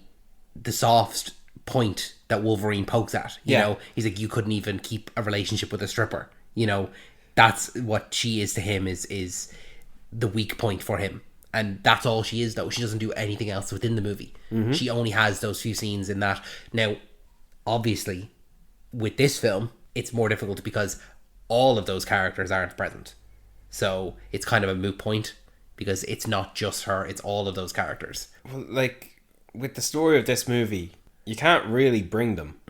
soft point that Wolverine pokes at. You know, he's like, you couldn't even keep a relationship with a stripper. That's what she is to him, is the weak point for him. And that's all she is, though. She doesn't do anything else within the movie. Mm-hmm. She only has those few scenes in that. Now, obviously, with this film, it's more difficult because all of those characters aren't present. So it's kind of a moot point because it's not just her, it's all of those characters. Well, like, with the story of this movie, you can't really bring them.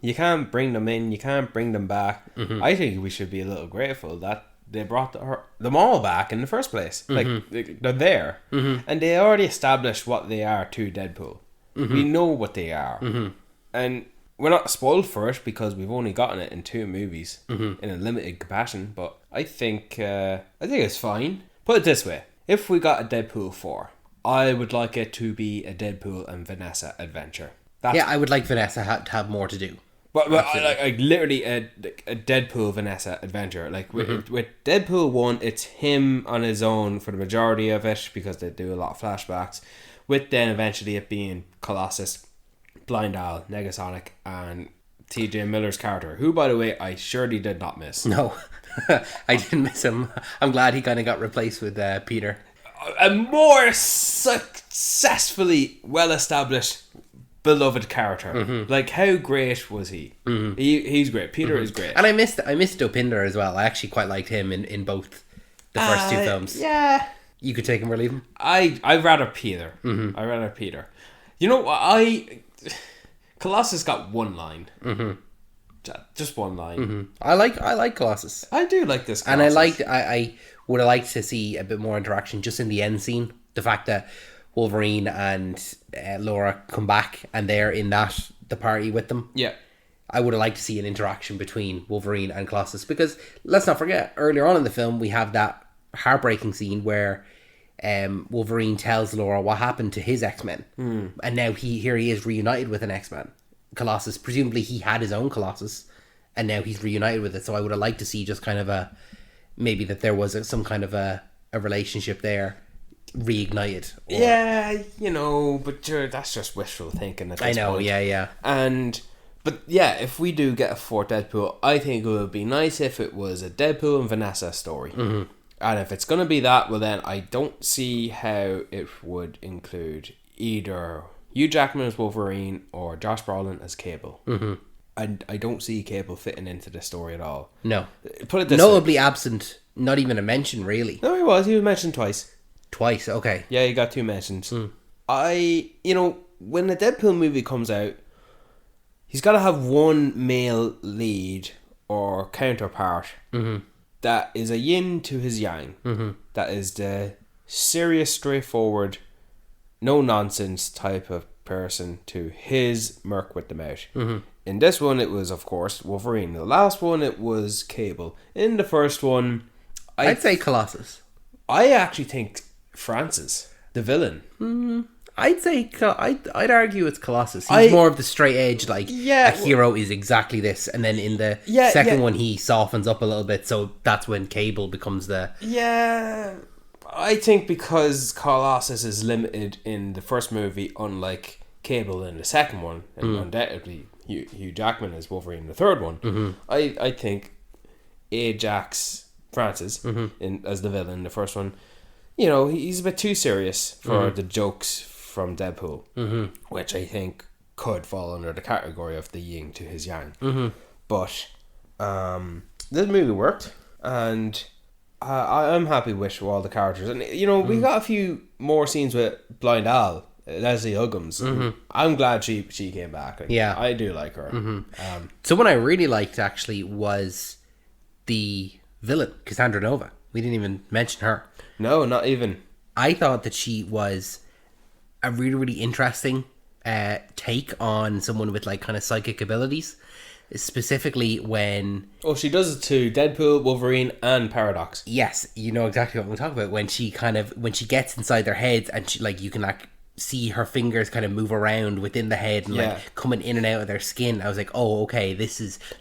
You can't bring them in, you can't bring them back. Mm-hmm. I think we should be a little grateful that they brought them all back in the first place. Mm-hmm. Like, they're there. Mm-hmm. And they already established what they are to Deadpool. Mm-hmm. We know what they are. Mm-hmm. And we're not spoiled for it because we've only gotten it in 2 movies in a limited capacity. But I think it's fine. Put it this way. If we got a Deadpool 4, I would like it to be a Deadpool and Vanessa adventure. I would like Vanessa to have more to do. But like literally a Deadpool Vanessa adventure. Like with Deadpool 1, it's him on his own for the majority of it because they do a lot of flashbacks. With then eventually it being Colossus, Blind Owl, Negasonic, and TJ Miller's character, who, by the way, I surely did not miss. No, I didn't miss him. I'm glad he kind of got replaced with Peter. A more successfully well-established, beloved character. Mm-hmm. Like, how great was he? Mm-hmm. He's great. Peter is great. And I missed Dopinder as well. I actually quite liked him in both the first 2 films. Yeah. You could take him or leave him? I'd rather Peter. Mm-hmm. I'd rather Peter. You know what? Colossus got one line. Mm-hmm. Just one line. Mm-hmm. I like Colossus. I do like this Colossus. And I would have liked to see a bit more interaction just in the end scene. The fact that Wolverine and Laura come back and they're in the party with them. Yeah. I would have liked to see an interaction between Wolverine and Colossus, because let's not forget, earlier on in the film we have that heartbreaking scene where Wolverine tells Laura what happened to his X-Men. And now he is reunited with an X-Men. Colossus, presumably he had his own Colossus and now he's reunited with it. So I would have liked to see just kind of maybe that there was some kind of a relationship there reignited. Yeah, but that's just wishful thinking at this point. I know, yeah. But yeah, if we do get a 4th Deadpool, I think it would be nice if it was a Deadpool and Vanessa story. Mm-hmm. And if it's going to be that, well then I don't see how it would include either Hugh Jackman as Wolverine or Josh Brolin as Cable. Mm-hmm. And I don't see Cable fitting into the story at all. No. Put it this Notably way. Absent, not even a mention really. No, he was mentioned twice. Twice, okay. Yeah, he got 2 mentions. When the Deadpool movie comes out, he's got to have one male lead or counterpart that is a yin to his yang. Mm-hmm. That is the serious, straightforward, no nonsense type of person to his Merc with the mouth. Mm-hmm. In this one, it was, of course, Wolverine. The last one, it was Cable. In the first one, I'd say Colossus. I actually think Francis, the villain. I'd say I'd argue it's Colossus. He's more of the straight edge, like a hero is exactly this, and then in the second one he softens up a little bit, so that's when Cable becomes the... Yeah, I think because Colossus is limited in the first movie, unlike Cable in the second one, and undoubtedly Hugh Jackman is Wolverine in the third one. Mm-hmm. I think Ajax Francis as the villain in the first one, he's a bit too serious for the jokes from Deadpool, which I think could fall under the category of the yin to his yang. But this movie worked, and I'm happy with all the characters. And we got a few more scenes with Blind Owl Leslie Uggams. I'm glad she came back. Like, Yeah. I do like her. Someone I really liked actually was the villain, Cassandra Nova. We didn't even mention her. No, not even. I thought that she was a really, really interesting take on someone with like kind of psychic abilities, specifically when She does it to Deadpool, Wolverine, and Paradox. yes, you know exactly what I'm talking about, when she gets inside their heads and she, like, you can like see her fingers kind of move around within the head and like coming in and out of their skin. I was like, oh, okay,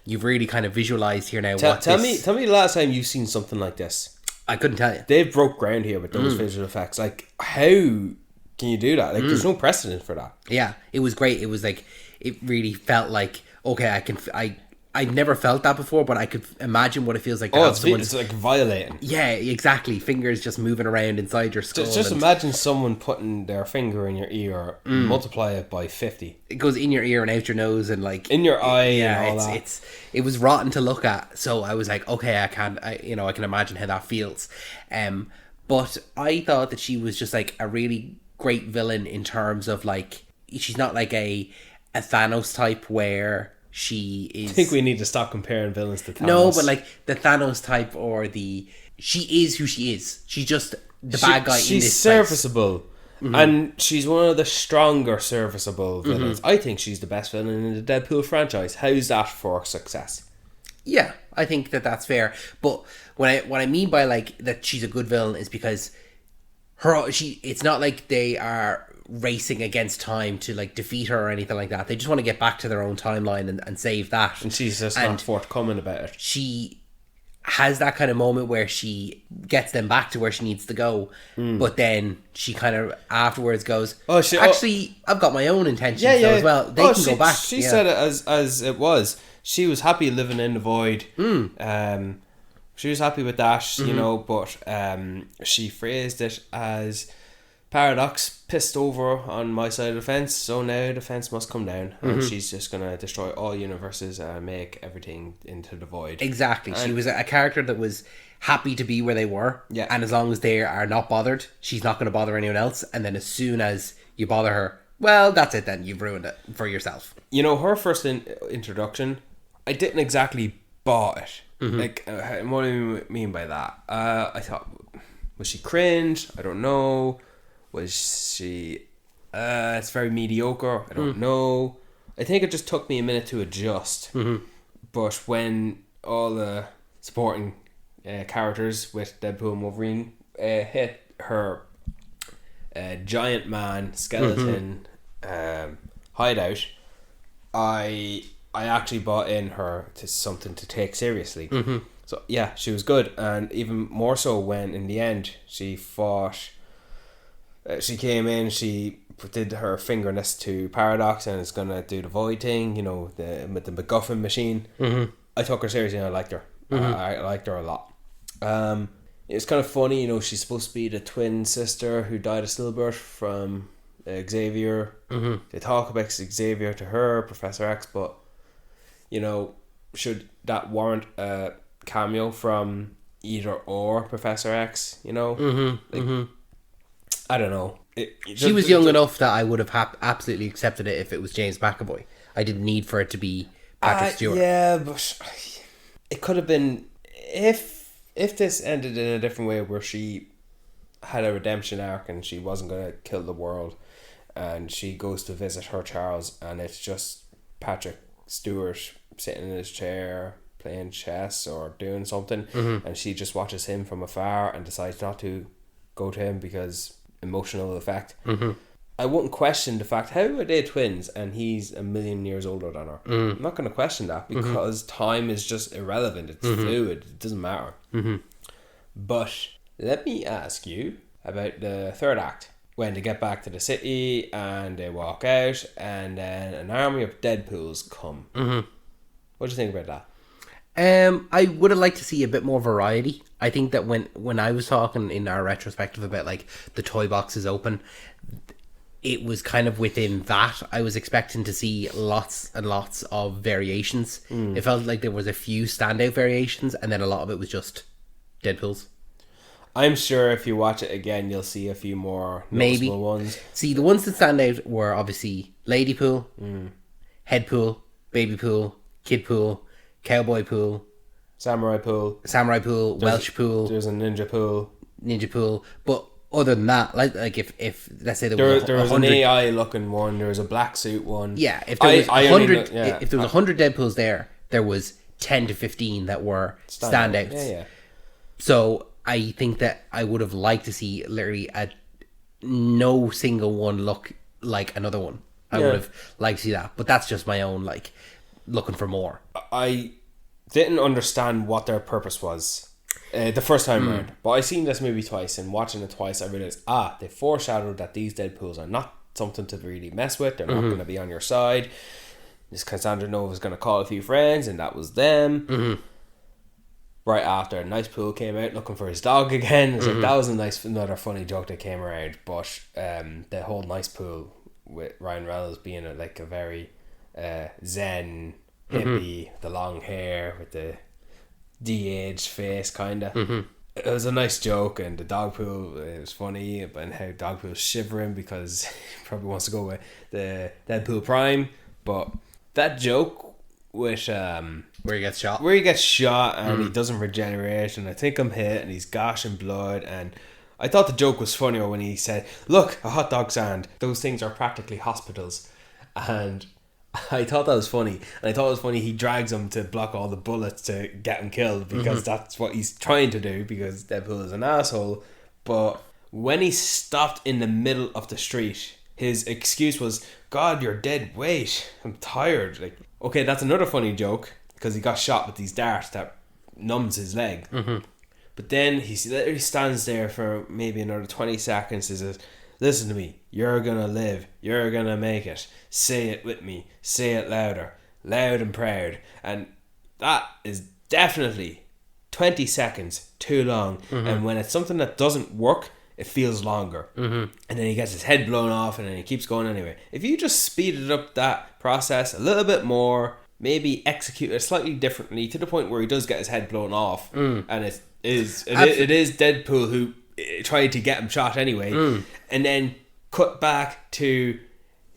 you've really kind of visualized here now. Tell me the last time you've seen something like this. I couldn't tell you. They've broke ground here with those visual effects. Like, how can you do that? Like, there's no precedent for that. Yeah, it was great. It was like, it really felt like, okay, I've never felt that before, but I could imagine what it feels like to have someone. It's like violating. Yeah, exactly. Fingers just moving around inside your skull. Just imagine someone putting their finger in your ear, multiply it by 50. It goes in your ear and out your nose and like in your eye, yeah, and all that. It was rotten to look at. So I was like, okay, I can imagine how that feels. But I thought that she was just like a really great villain in terms of like, she's not like a Thanos type where she is. I think we need to stop comparing villains to Thanos. No, but like the Thanos type or she is who she is. She's just the bad guy in this She's serviceable. And she's one of the stronger serviceable villains. I think she's the best villain in the Deadpool franchise. How's that for success? Yeah, I think that's fair. But what I mean by like that she's a good villain is because it's not like they are racing against time to like defeat her or anything like that. They just want to get back to their own timeline and save that. And she's just not forthcoming about it. She has that kind of moment where she gets them back to where she needs to go, but then she kind of afterwards goes, I've got my own intentions as well. They can go back. She said it as it was. She was happy living in the void. She was happy with that, you know, but she phrased it as Paradox pissed over on my side of the fence, so now the fence must come down, and she's just gonna destroy all universes and make everything into the void. Exactly. She was a character that was happy to be where they were, and as long as they are not bothered, she's not going to bother anyone else. And then as soon as you bother her, well, that's it. Then you've ruined it for yourself. You know, her first introduction, I didn't exactly bought it. Like, what do I mean by that? I thought, was she cringe? I don't know. Was she it's very mediocre? I don't know. I think it just took me a minute to adjust. But when all the supporting characters with Deadpool and Wolverine hit her giant man skeleton hideout, I actually bought in her to something to take seriously. So yeah, she was good, and even more so when in the end she fought. She came in, she did her fingerness to Paradox and is gonna do the void thing, you know, with the MacGuffin machine. I took her seriously and I liked her. I liked her a lot. It's kind of funny, you know, she's supposed to be the twin sister who died of stillbirth from Xavier. They talk about Xavier to her, Professor X, but you know, should that warrant a cameo from either or Professor X? You know, I don't know. She was young enough that I would have absolutely accepted it if it was James McAvoy. I didn't need for it to be Patrick Stewart. Yeah, but it could have been if this ended in a different way where she had a redemption arc and she wasn't going to kill the world and she goes to visit her Charles and it's just Patrick Stewart sitting in his chair playing chess or doing something and she just watches him from afar and decides not to go to him because emotional effect. I wouldn't question the fact, how are they twins and he's a million years older than her? I'm not going to question that because time is just irrelevant. It's fluid. It doesn't matter. But let me ask you about the third act, when they get back to the city and they walk out and then an army of Deadpools come. What do you think about that? I would have liked to see a bit more variety. I think that when I was talking in our retrospective about like the toy boxes open, it was kind of within that. I was expecting to see lots and lots of variations. It felt like there was a few standout variations and then a lot of it was just Deadpools. I'm sure if you watch it again, you'll see a few more noticeable ones. See, the ones that stand out were obviously Lady Pool, Head Pool, Baby Pool, Kid Pool, Cowboy Pool, Samurai Pool, Welsh Pool. There's a Ninja Pool. But other than that, like if let's say there was an AI looking one, there was a black suit one. Yeah, if there was 100, if there was 100 Deadpools there was 10 to 15 that were standouts. Yeah. So I think that I would have liked to see literally no single one look like another one. I would have liked to see that, but that's just my own like looking for more. I didn't understand what their purpose was the first time around, but I seen this movie twice, and watching it twice I realized they foreshadowed that these Deadpools are not something to really mess with. They're not going to be on your side. This Cassandra Nova was going to call a few friends, and that was them. Right after Nice Pool came out looking for his dog again, it's like, that was another funny joke that came around. But the whole Nice Pool with Ryan Reynolds being a very zen hippie, the long hair with the de-aged face, kinda. It was a nice joke, and the dog pool, it was funny, and how dog pool's shivering because he probably wants to go with the Deadpool Prime. But that joke with where he gets shot and he doesn't regenerate, and I think I'm hit, and he's gashing blood, and I thought the joke was funnier when he said, "Look, a hot dog stand. Those things are practically hospitals," and I thought that was funny. And I thought it was funny he drags him to block all the bullets to get him killed, because that's what he's trying to do, because Deadpool is an asshole. But when he stopped in the middle of the street, his excuse was, "God, you're dead weight. I'm tired." Like, okay, that's another funny joke, because he got shot with these darts that numbs his leg. But then he literally stands there for maybe another 20 seconds and says, "Listen to me, you're gonna live, you're gonna make it, say it with me, say it louder, loud and proud." And that is definitely 20 seconds too long. And when it's something that doesn't work, it feels longer. And then he gets his head blown off, and then he keeps going anyway. If you just speeded up that process a little bit more, maybe execute it slightly differently to the point where he does get his head blown off, and it is Deadpool who tried to get him shot anyway, and then cut back to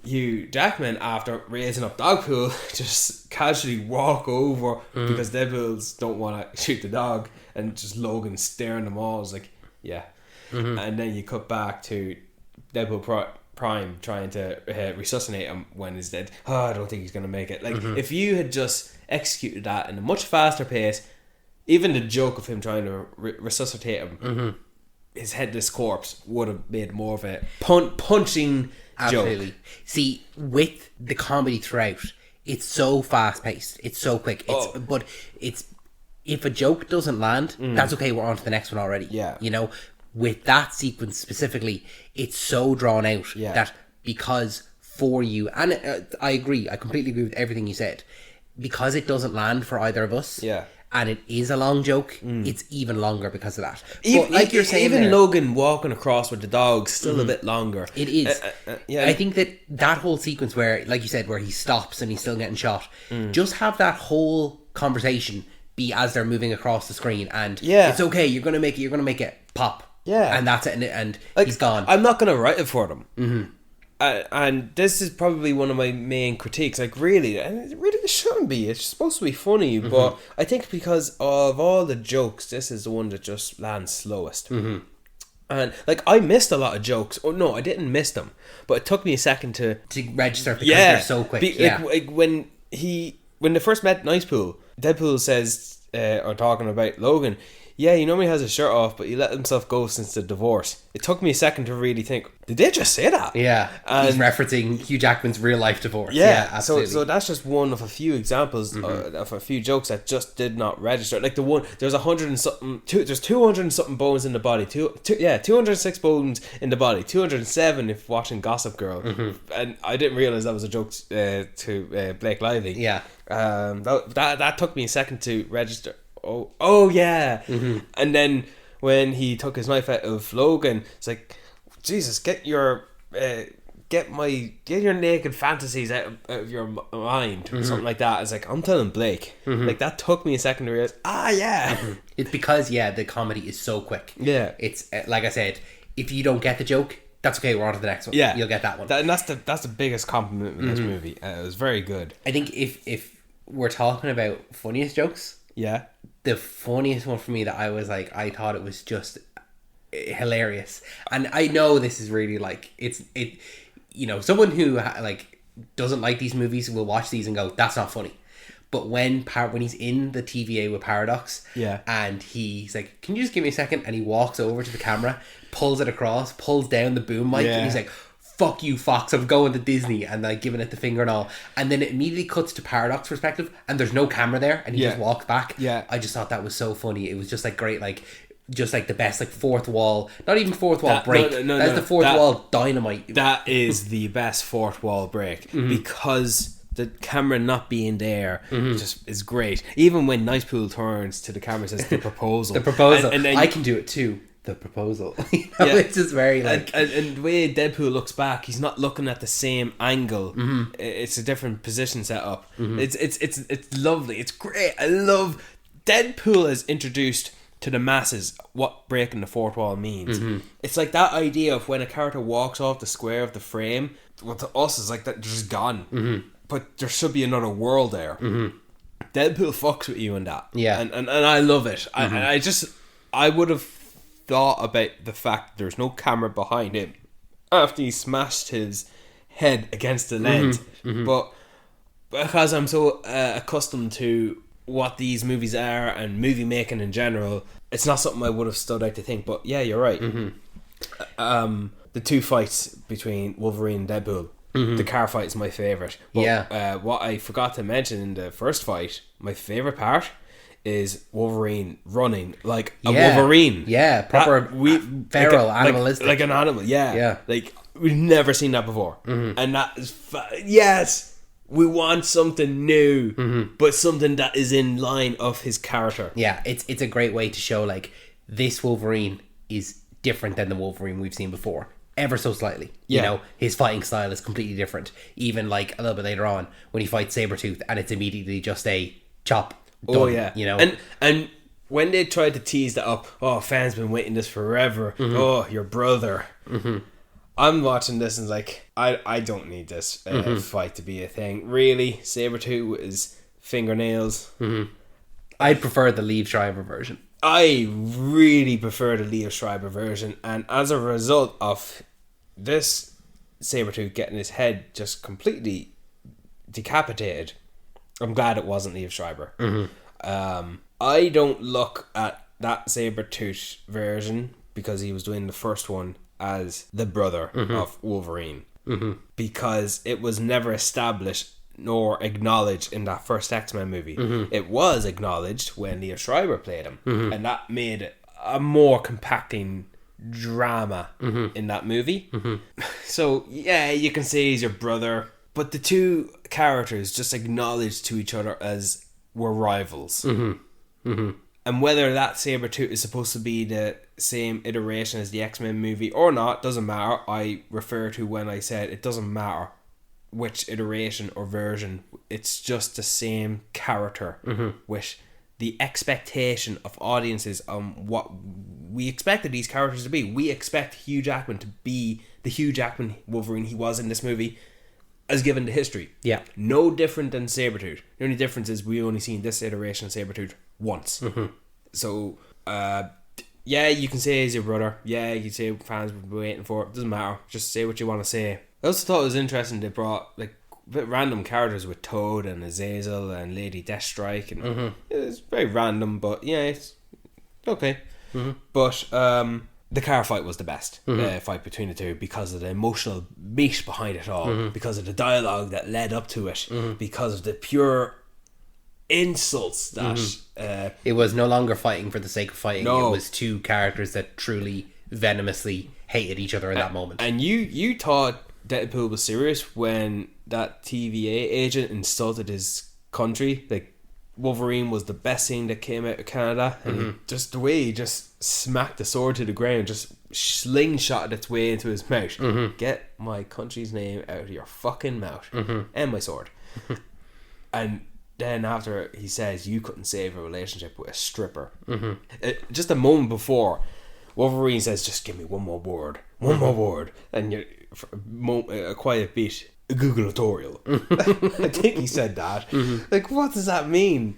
Hugh Jackman after raising up Dogpool, just casually walk over because Deadpools don't want to shoot the dog, and just Logan staring them all. It's like, yeah. And then you cut back to Deadpool Prime trying to resuscitate him when he's dead. I don't think he's going to make it. Like, if you had just executed that in a much faster pace, even the joke of him trying to resuscitate him, his headless corpse would have made more of a punching Absolutely. joke. See, with the comedy throughout, it's so fast paced, it's so quick. But it's if a joke doesn't land, that's okay. We're on to the next one already. Yeah, you know, with that sequence specifically, it's so drawn out that because for you, and I agree, I completely agree with everything you said, because it doesn't land for either of us. Yeah. And it is a long joke, it's even longer because of that. Even, but like you're saying, even there, Logan walking across with the dog, still a bit longer. It is. Yeah. I think that whole sequence where, like you said, where he stops and he's still getting shot, just have that whole conversation be as they're moving across the screen, and it's okay. You're gonna make it pop. Yeah, and that's it. And like, he's gone. I'm not gonna write it for them. And this is probably one of my main critiques. Like, really, and it really shouldn't be. It's supposed to be funny, but I think because of all the jokes, this is the one that just lands slowest. And like, I missed a lot of jokes. Oh no, I didn't miss them, but it took me a second to register because they're so quick. Like when they first met Nice Pool, Deadpool says, or talking about Logan, yeah, he normally has his shirt off, but he let himself go since the divorce. It took me a second to really think, did they just say that? Yeah, and he's referencing Hugh Jackman's real life divorce. Yeah, absolutely. So that's just one of a few examples of a few jokes that just did not register. Like the one, there's 100 and something, there's 200 and something bones in the body. 206 bones in the body. 207 if watching Gossip Girl. And I didn't realize that was a joke to Blake Lively. Yeah. That took me a second to register. Oh yeah. And then when he took his knife out of Logan, it's like, Jesus, get your get your naked fantasies out of your mind or something like that. It's like, I'm telling Blake. Like, that took me a second to realize, It's because, the comedy is so quick. Yeah. It's, like I said, if you don't get the joke, that's okay, we're on to the next one. Yeah. You'll get that one. And that's the biggest compliment with this movie. It was very good. I think if we're talking about funniest jokes, Yeah. the funniest one for me that I was like, I thought it was just hilarious. And I know this is really like, someone who like doesn't like these movies will watch these and go, that's not funny. But when he's in the TVA with Paradox, and he's like, can you just give me a second? And he walks over to the camera, pulls it across, pulls down the boom mic, and he's like, fuck you, Fox, I'm going to Disney, and like giving it the finger and all. And then it immediately cuts to Paradox perspective, and there's no camera there, and he just walks back. Yeah. I just thought that was so funny. It was just like great, like just like the best like fourth wall, not even fourth wall break. That's the fourth wall dynamite. That is the best fourth wall break because the camera not being there just is great. Even when Nice Pool turns to the camera and says the proposal. The proposal. And then I can do it too. The proposal. It's just very like... And the way Deadpool looks back, he's not looking at the same angle. It's a different position set up. It's lovely. It's great. I love... Deadpool has introduced to the masses what breaking the fourth wall means. It's like that idea of when a character walks off the square of the frame, well, to us is like that, they're just gone. But there should be another world there. Deadpool fucks with you in that. Yeah. And I love it. I would have thought about the fact there's no camera behind him after he smashed his head against the lens. But because I'm so accustomed to what these movies are and movie making in general, it's not something I would have stood out to think. But yeah, you're right. The two fights between Wolverine and Deadpool, the car fight is my favourite. But, what I forgot to mention in the first fight, my favourite part is Wolverine running like a Wolverine. Yeah, proper feral, animalistic. Like an animal, yeah. Like, we've never seen that before. And that is... yes! We want something new, but something that is in line of his character. Yeah, it's a great way to show, like, this Wolverine is different than the Wolverine we've seen before. Ever so slightly. You know, his fighting style is completely different. Even, like, a little bit later on, when he fights Sabretooth, and it's immediately just a chop. Done, you know? And when they tried to tease that up, fans been waiting this forever. Your brother. I'm watching this and like, I don't need this fight to be a thing. Really, Sabretooth with his fingernails. I'd prefer the Liev Schreiber version. I really prefer the Liev Schreiber version, and as a result of this Sabretooth getting his head just completely decapitated, I'm glad it wasn't Liev Schreiber. I don't look at that Sabretooth version, because he was doing the first one, as the brother of Wolverine. Because it was never established nor acknowledged in that first X-Men movie. It was acknowledged when Liev Schreiber played him, and that made it a more compacting drama in that movie. So yeah, you can say he's your brother, but the two characters just acknowledged to each other as we're rivals. And whether that Sabretooth is supposed to be the same iteration as the X-Men movie or not, doesn't matter. I refer to when I said it doesn't matter which iteration or version, it's just the same character with the expectation of audiences on what we expected these characters to be. We expect Hugh Jackman to be the Hugh Jackman Wolverine he was in this movie, as given the history. Yeah. No different than Sabretooth. The only difference is we only seen this iteration of Sabretooth once. So, yeah, you can say he's your brother. Yeah, you can say fans were waiting for it. Doesn't matter. Just say what you want to say. I also thought it was interesting they brought like a bit random characters with Toad and Azazel and Lady Deathstrike. And it's very random, but yeah, it's okay. But the car fight was the best fight between the two, because of the emotional meat behind it all, because of the dialogue that led up to it, because of the pure insults that it was no longer fighting for the sake of fighting. No. It was two characters that truly venomously hated each other in that moment. And you thought Deadpool was serious when that TVA agent insulted his country, like Wolverine was the best thing that came out of Canada, and he, just the way he just smacked the sword to the ground, just slingshotted its way into his mouth. Get my country's name out of your fucking mouth, and my sword. And then after he says, you couldn't save a relationship with a stripper. Just a moment before, Wolverine says, just give me one more word, and you're a quiet beat. A Google tutorial. I think he said that. Like, what does that mean?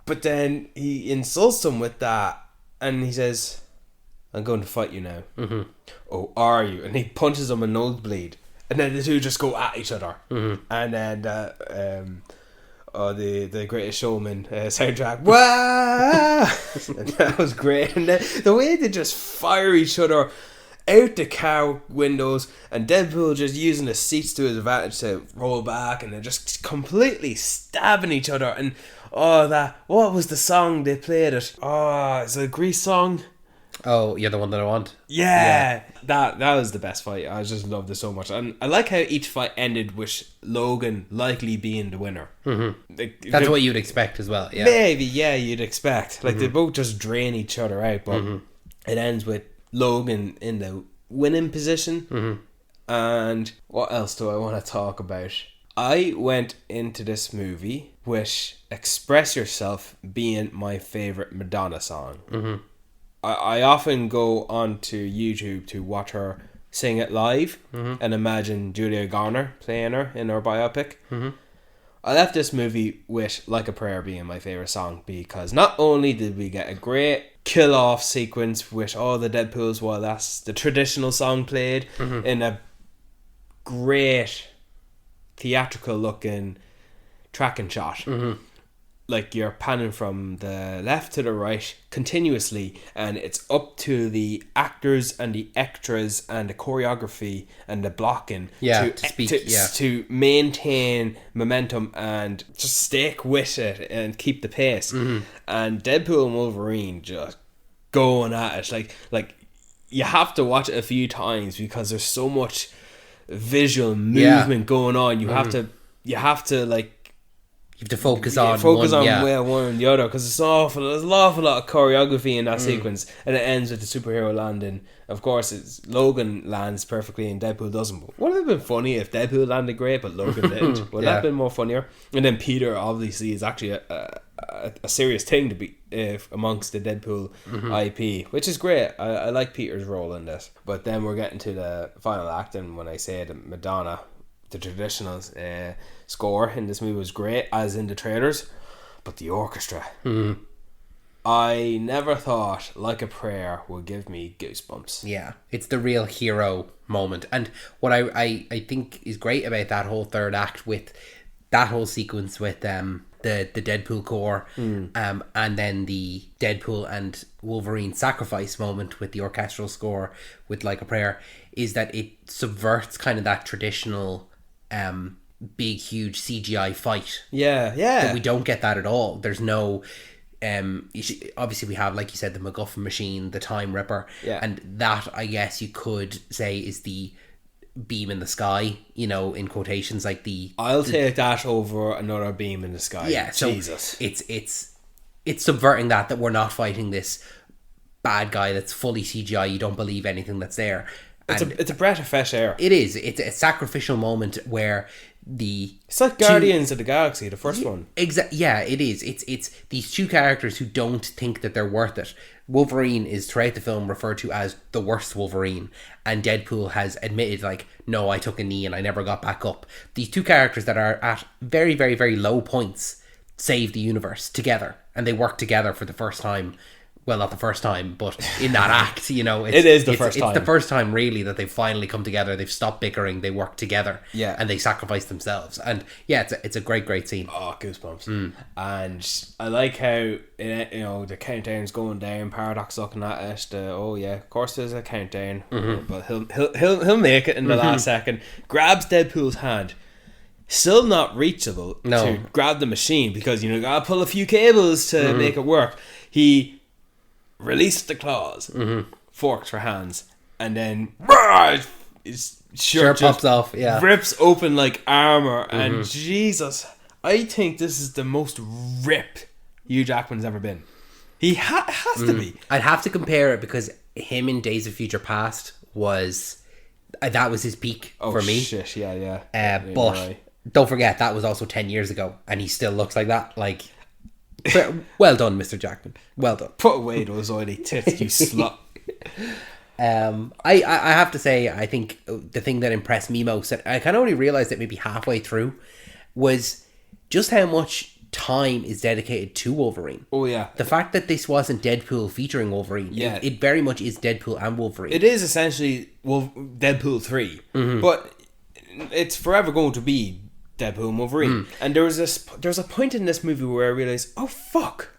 But then he insults him with that, and he says, I'm going to fight you now. Oh, are you? And he punches him a nosebleed, and then the two just go at each other. And then the Greatest Showman soundtrack, wow! And that was great. And then the way they just fire each other out the car windows, and Deadpool just using the seats to his advantage to roll back, and they're just completely stabbing each other. And what was the song they played it? It's a Grease song. Oh, you're the one that I want. Yeah. That was the best fight. I just loved it so much, and I like how each fight ended with Logan likely being the winner. That's what you'd expect as well. Yeah, maybe. Yeah, you'd expect. Like they both just drain each other out, but it ends with Logan in the winning position. And what else do I want to talk about? I went into this movie with Express Yourself being my favourite Madonna song. I often go onto YouTube to watch her sing it live and imagine Julia Garner playing her in her biopic. I left this movie with Like a Prayer being my favourite song, because not only did we get a great kill-off sequence with all the Deadpools while that's the traditional song played in a great theatrical looking tracking shot. Like you're panning from the left to the right continuously, and it's up to the actors and the extras and the choreography and the blocking to maintain momentum and just stick with it and keep the pace. And Deadpool and Wolverine just going at it like you have to watch it a few times because there's so much visual movement going on. You have to like you have to focus on one and the other, because there's an awful lot of choreography in that sequence, and it ends with the superhero landing. Of course, Logan lands perfectly and Deadpool doesn't. But would it have been funny if Deadpool landed great but Logan didn't? Would that have been more funnier? And then Peter obviously is actually a serious thing to be amongst the Deadpool IP, which is great. I like Peter's role in this. But then we're getting to the final act, and when I say that Madonna, the traditional score in this movie was great, as in the trailers, but the orchestra, I never thought Like a Prayer would give me goosebumps. Yeah, it's the real hero moment. And what I think is great about that whole third act, with that whole sequence with the Deadpool core, and then the Deadpool and Wolverine sacrifice moment with the orchestral score with Like a Prayer, is that it subverts kind of that traditional big huge CGI fight. But we don't get that at all. There's no obviously we have, like you said, the MacGuffin machine, the Time Ripper, and that, I guess you could say, is the beam in the sky, in quotations, like I'll take that over another beam in the sky. Jesus. So it's subverting that we're not fighting this bad guy that's fully CGI. You don't believe anything that's there. It's a breath of fresh air. It is. It's a sacrificial moment where it's like Guardians of the Galaxy, the first one. Yeah, it is. It's these two characters who don't think that they're worth it. Wolverine is throughout the film referred to as the worst Wolverine, and Deadpool has admitted, like, no, I took a knee and I never got back up. These two characters that are at very, very, very low points save the universe together, and they work together for the first time. Well, not the first time, but in that act, it is the first time. It's the first time, really, that they've finally come together. They've stopped bickering. They work together. Yeah. And they sacrifice themselves. And yeah, it's a great, great scene. Oh, goosebumps. And I like how, the countdown's going down. Paradox looking at it. Of course there's a countdown. But he'll make it in the last second. Grabs Deadpool's hand. Still not reachable to grab the machine, because, gotta pull a few cables to make it work. He released the claws, forks for hands, and then his shirt pops off, rips open like armor, and Jesus, I think this is the most ripped Hugh Jackman's ever been. He has to be. I'd have to compare it because him in Days of Future Past was... that was his peak for me. Shit, yeah. But right. Don't forget, that was also 10 years ago, and he still looks like that. Like, well done, Mr. Jackman. Well done. Put away those oily tits, you slut. I have to say, I think the thing that impressed me most, and I kind of only realised it maybe halfway through, was just how much time is dedicated to Wolverine. Oh, yeah. The fact that this wasn't Deadpool featuring Wolverine, yeah. it very much is Deadpool and Wolverine. It is essentially Deadpool 3, but it's forever going to be Deadpool and Wolverine. And there's a point in this movie where I realised, oh, fuck.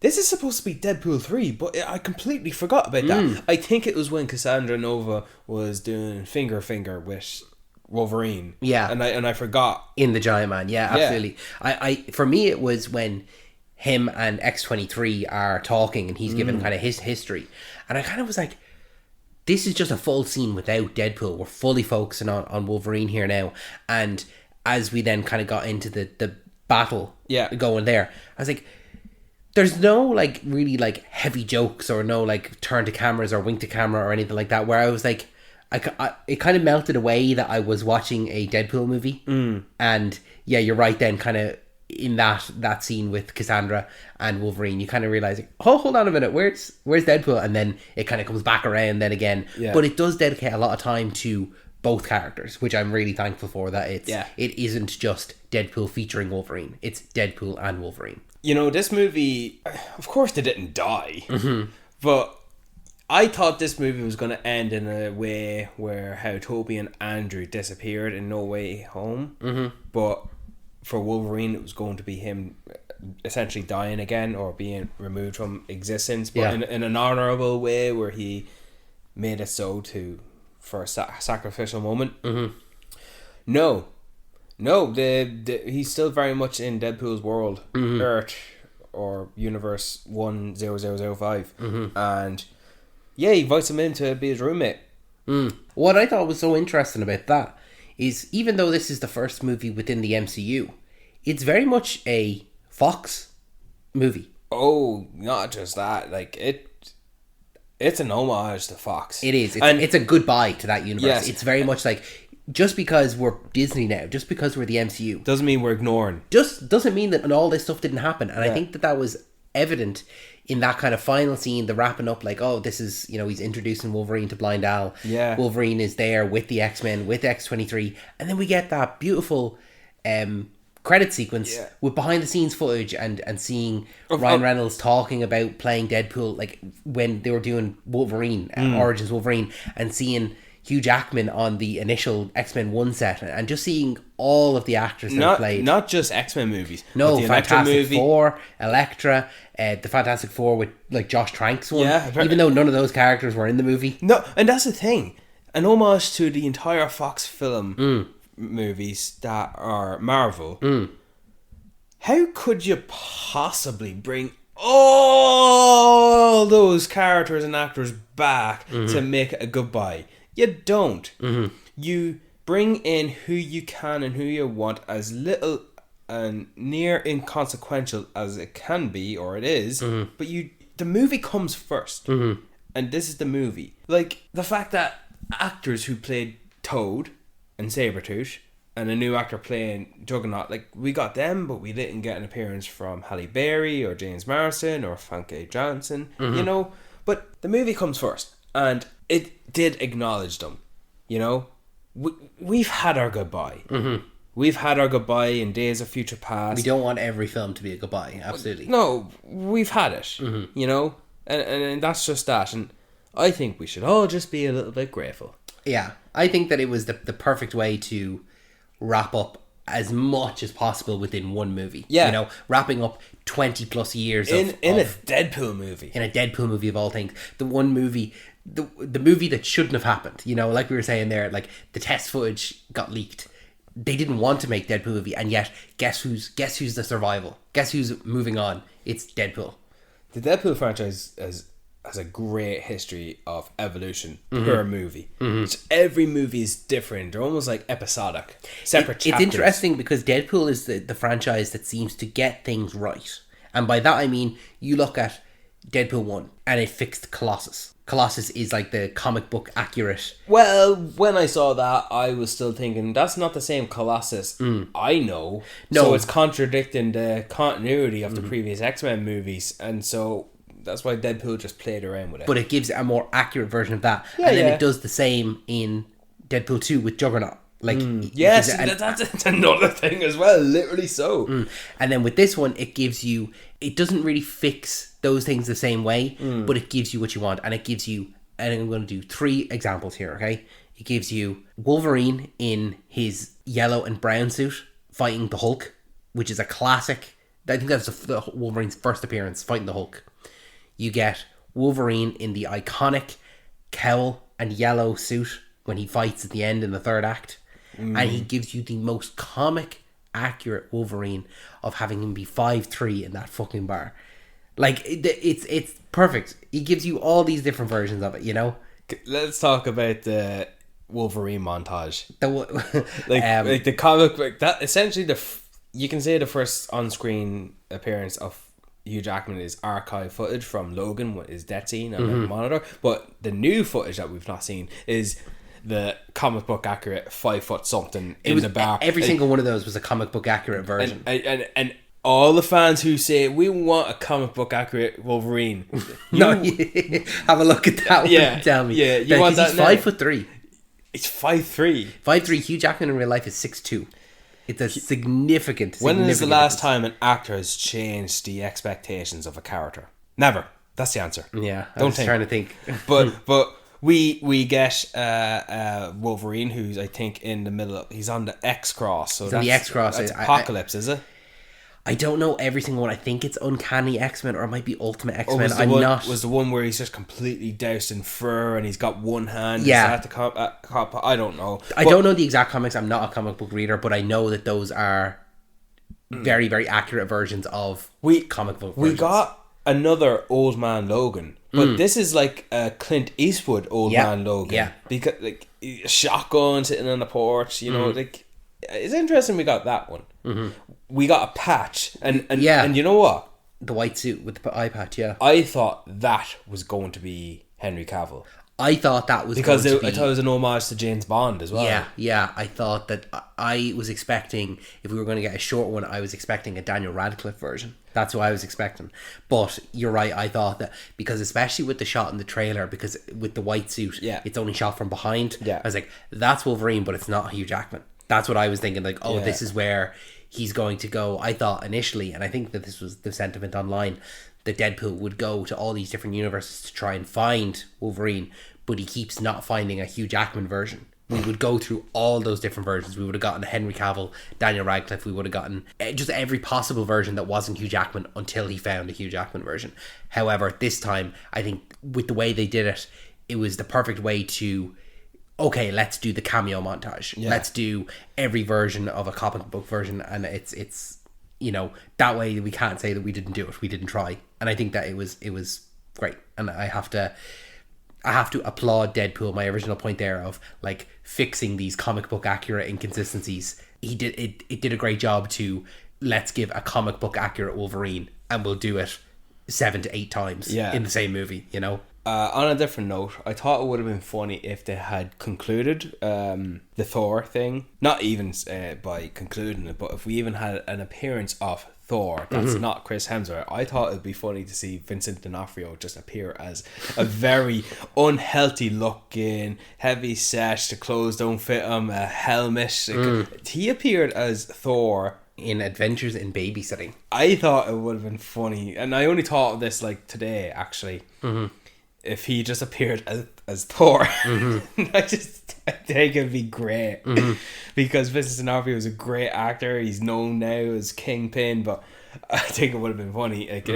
This is supposed to be Deadpool 3, but I completely forgot about that. I think it was when Cassandra Nova was doing Finger with Wolverine. Yeah. And I forgot. In the Giant Man, yeah, absolutely. I for me, it was when him and X-23 are talking and he's given kind of his history. And I kind of was like, this is just a full scene without Deadpool. We're fully focusing on Wolverine here now. And as we then kind of got into the battle going there, I was like, there's no like really like heavy jokes or no like turn to cameras or wink to camera or anything like that, where I was like, it kind of melted away that I was watching a Deadpool movie. And yeah, you're right then, kind of in that scene with Cassandra and Wolverine, you kind of realize, like, oh, hold on a minute, where's Deadpool? And then it kind of comes back around then again. Yeah. But it does dedicate a lot of time to both characters, which I'm really thankful for, that it isn't just Deadpool featuring Wolverine, it's Deadpool and Wolverine. You know, this movie, of course they didn't die, but I thought this movie was going to end in a way where how Toby and Andrew disappeared in No Way Home, but for Wolverine it was going to be him essentially dying again or being removed from existence, but in an honourable way where he made it so for a sacrificial moment. No, he's still very much in Deadpool's world, Earth or Universe 10005, and yeah, he invites him in to be his roommate. What I thought was so interesting about that is, even though this is the first movie within the MCU, it's very much a Fox movie. Oh, not just that, like it's an homage to Fox. It is. It's a goodbye to that universe. Yes. It's very much like, just because we're Disney now, just because we're the MCU, doesn't mean we're ignoring. Just doesn't mean that all this stuff didn't happen. And I think that was evident in that kind of final scene, the wrapping up, like, oh, this is, he's introducing Wolverine to Blind Al. Yeah. Wolverine is there with the X-Men, with X-23. And then we get that beautiful credit sequence with behind the scenes footage and seeing Ryan Reynolds talking about playing Deadpool, like when they were doing Wolverine, Origins Wolverine, and seeing Hugh Jackman on the initial X-Men 1 set, and just seeing all of the actors that played. Not just X-Men movies. No, the Fantastic Four, Elektra, the Fantastic Four with like Josh Trank's one. Yeah, even though none of those characters were in the movie. No, and that's the thing. An homage to the entire Fox film movies that are Marvel. How could you possibly bring all those characters and actors back to make it a goodbye? You don't. You bring in who you can and who you want, as little and near inconsequential as it can be, or it is, but the movie comes first. And this is the movie. Like, the fact that actors who played Toad and Sabretooth and a new actor playing Juggernaut, like, we got them, but we didn't get an appearance from Halle Berry or James Marsden or Famke Janssen, but the movie comes first. And it did acknowledge them, We've had our goodbye. We've had our goodbye in Days of Future Past. We don't want every film to be a goodbye, absolutely. No, we've had it, and that's just that. And I think we should all just be a little bit grateful. Yeah, I think that it was the perfect way to wrap up as much as possible within one movie. Yeah. Wrapping up 20 plus years in a Deadpool movie. In a Deadpool movie of all things. The one movie, the movie that shouldn't have happened. Like we were saying there, like the test footage got leaked. They didn't want to make Deadpool movie, and yet guess who's the survival? Guess who's moving on? It's Deadpool. The Deadpool franchise has a great history of evolution per movie. So every movie is different. They're almost like episodic, separate chapters. It's interesting because Deadpool is the franchise that seems to get things right. And by that I mean, you look at Deadpool 1 and it fixed Colossus. Colossus is like the comic book accurate. Well, when I saw that, I was still thinking, that's not the same Colossus I know. No. So it's contradicting the continuity of the previous X-Men movies. And so that's why Deadpool just played around with it. But it gives a more accurate version of that. Yeah, and then yeah. it does the same in Deadpool 2 with Juggernaut. Like yes, and that's another thing as well. Literally so. And then with this one, it gives you... It doesn't really fix those things the same way, but it gives you what you want. And it gives you... And I'm going to do 3 examples here, okay? It gives you Wolverine in his yellow and brown suit fighting the Hulk, which is a classic. I think that's the Wolverine's first appearance, fighting the Hulk. You get Wolverine in the iconic cowl and yellow suit when he fights at the end in the third act. And he gives you the most comic, accurate Wolverine of having him be 5'3" in that fucking bar. Like, it's perfect. He gives you all these different versions of it, you know? Let's talk about the Wolverine montage. Like Like the comic book, that essentially you can say the first on-screen appearance of Hugh Jackman is archive footage from Logan with his death scene on the monitor, but the new footage that we've not seen is the comic book accurate 5 foot something in the bar. Every single one of those was a comic book accurate version. And all the fans who say we want a comic book accurate Wolverine, have a look at that one and tell me. Yeah, you want that he's now? 5'3". It's 5'3". 5'3". Hugh Jackman in real life is 6'2". It's a significant. When is the last difference. time an actor has changed the expectations of a character? Never. That's the answer. Yeah, I was trying to think. But we get Wolverine, who's I think in the middle of, he's on the X cross. So that's, the X cross. That's Apocalypse, is it? I don't know every single one. I think it's Uncanny X-Men or it might be Ultimate X-Men. Was the one where he's just completely doused in fur and he's got one hand? Yeah. Is that the I don't know. I don't know the exact comics. I'm not a comic book reader, but I know that those are very, very accurate versions of comic book versions. We got another Old Man Logan, but this is like a Clint Eastwood Old Man Logan. Yeah. Because like a shotgun sitting on the porch, you know, like it's interesting we got that one. We got a patch and you know what? The white suit with the eye patch, yeah. I thought that was going to be Henry Cavill. I thought that was because going to I thought it was an homage to James Bond as well. Yeah. I thought that I was expecting, if we were going to get a short one, I was expecting a Daniel Radcliffe version. That's what I was expecting. But you're right, I thought that, because especially with the shot in the trailer, because with the white suit, it's only shot from behind. Yeah. I was like, that's Wolverine, but it's not Hugh Jackman. That's what I was thinking, like, this is where he's going to go. I thought initially, and I think that this was the sentiment online, that Deadpool would go to all these different universes to try and find Wolverine, but he keeps not finding a Hugh Jackman version. We would go through all those different versions. We would have gotten Henry Cavill, Daniel Radcliffe. We would have gotten just every possible version that wasn't Hugh Jackman until he found a Hugh Jackman version. However, this time, I think with the way they did it, it was the perfect way to, okay, let's do the cameo montage. Yeah. Let's do every version of a comic book version, and it's you know, that way we can't say that we didn't do it. We didn't try. And I think that it was great. And I have to applaud Deadpool, my original point there of like fixing these comic book accurate inconsistencies. He did it did a great job to, let's give a comic book accurate Wolverine and we'll do it 7 to 8 times in the same movie, you know? On a different note, I thought it would have been funny if they had concluded the Thor thing. Not even by concluding it, but if we even had an appearance of Thor that's not Chris Hemsworth. I thought it would be funny to see Vincent D'Onofrio just appear as a very unhealthy looking, heavy set, the clothes don't fit him, a helmet. He appeared as Thor in Adventures in Babysitting. I thought it would have been funny, and I only thought of this like today actually. If he just appeared as Thor, I think it'd be great because Vincent D'Onofrio is a great actor. He's known now as Kingpin, but I think it would have been funny. Like,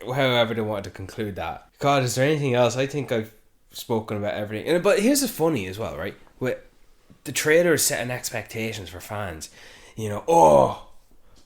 however they wanted to conclude that. God, is there anything else? I think I've spoken about everything. But here's the funny as well, right? With the trailer is setting expectations for fans. You know,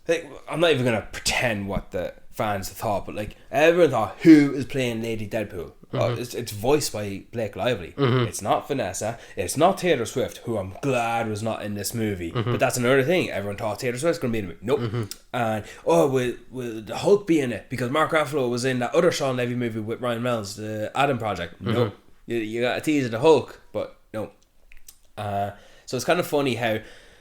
like, I'm not even gonna pretend what the fans thought, but like everyone thought, who is playing Lady Deadpool? It's voiced by Blake Lively. It's not Vanessa. It's not Taylor Swift, who I'm glad was not in this movie. But that's another thing. Everyone thought Taylor Swift's going to be in the movie. Nope. And will the Hulk be in it? Because Mark Ruffalo was in that other Sean Levy movie with Ryan Reynolds, the Adam Project. Nope. You got a tease of the Hulk, but no. So it's kind of funny how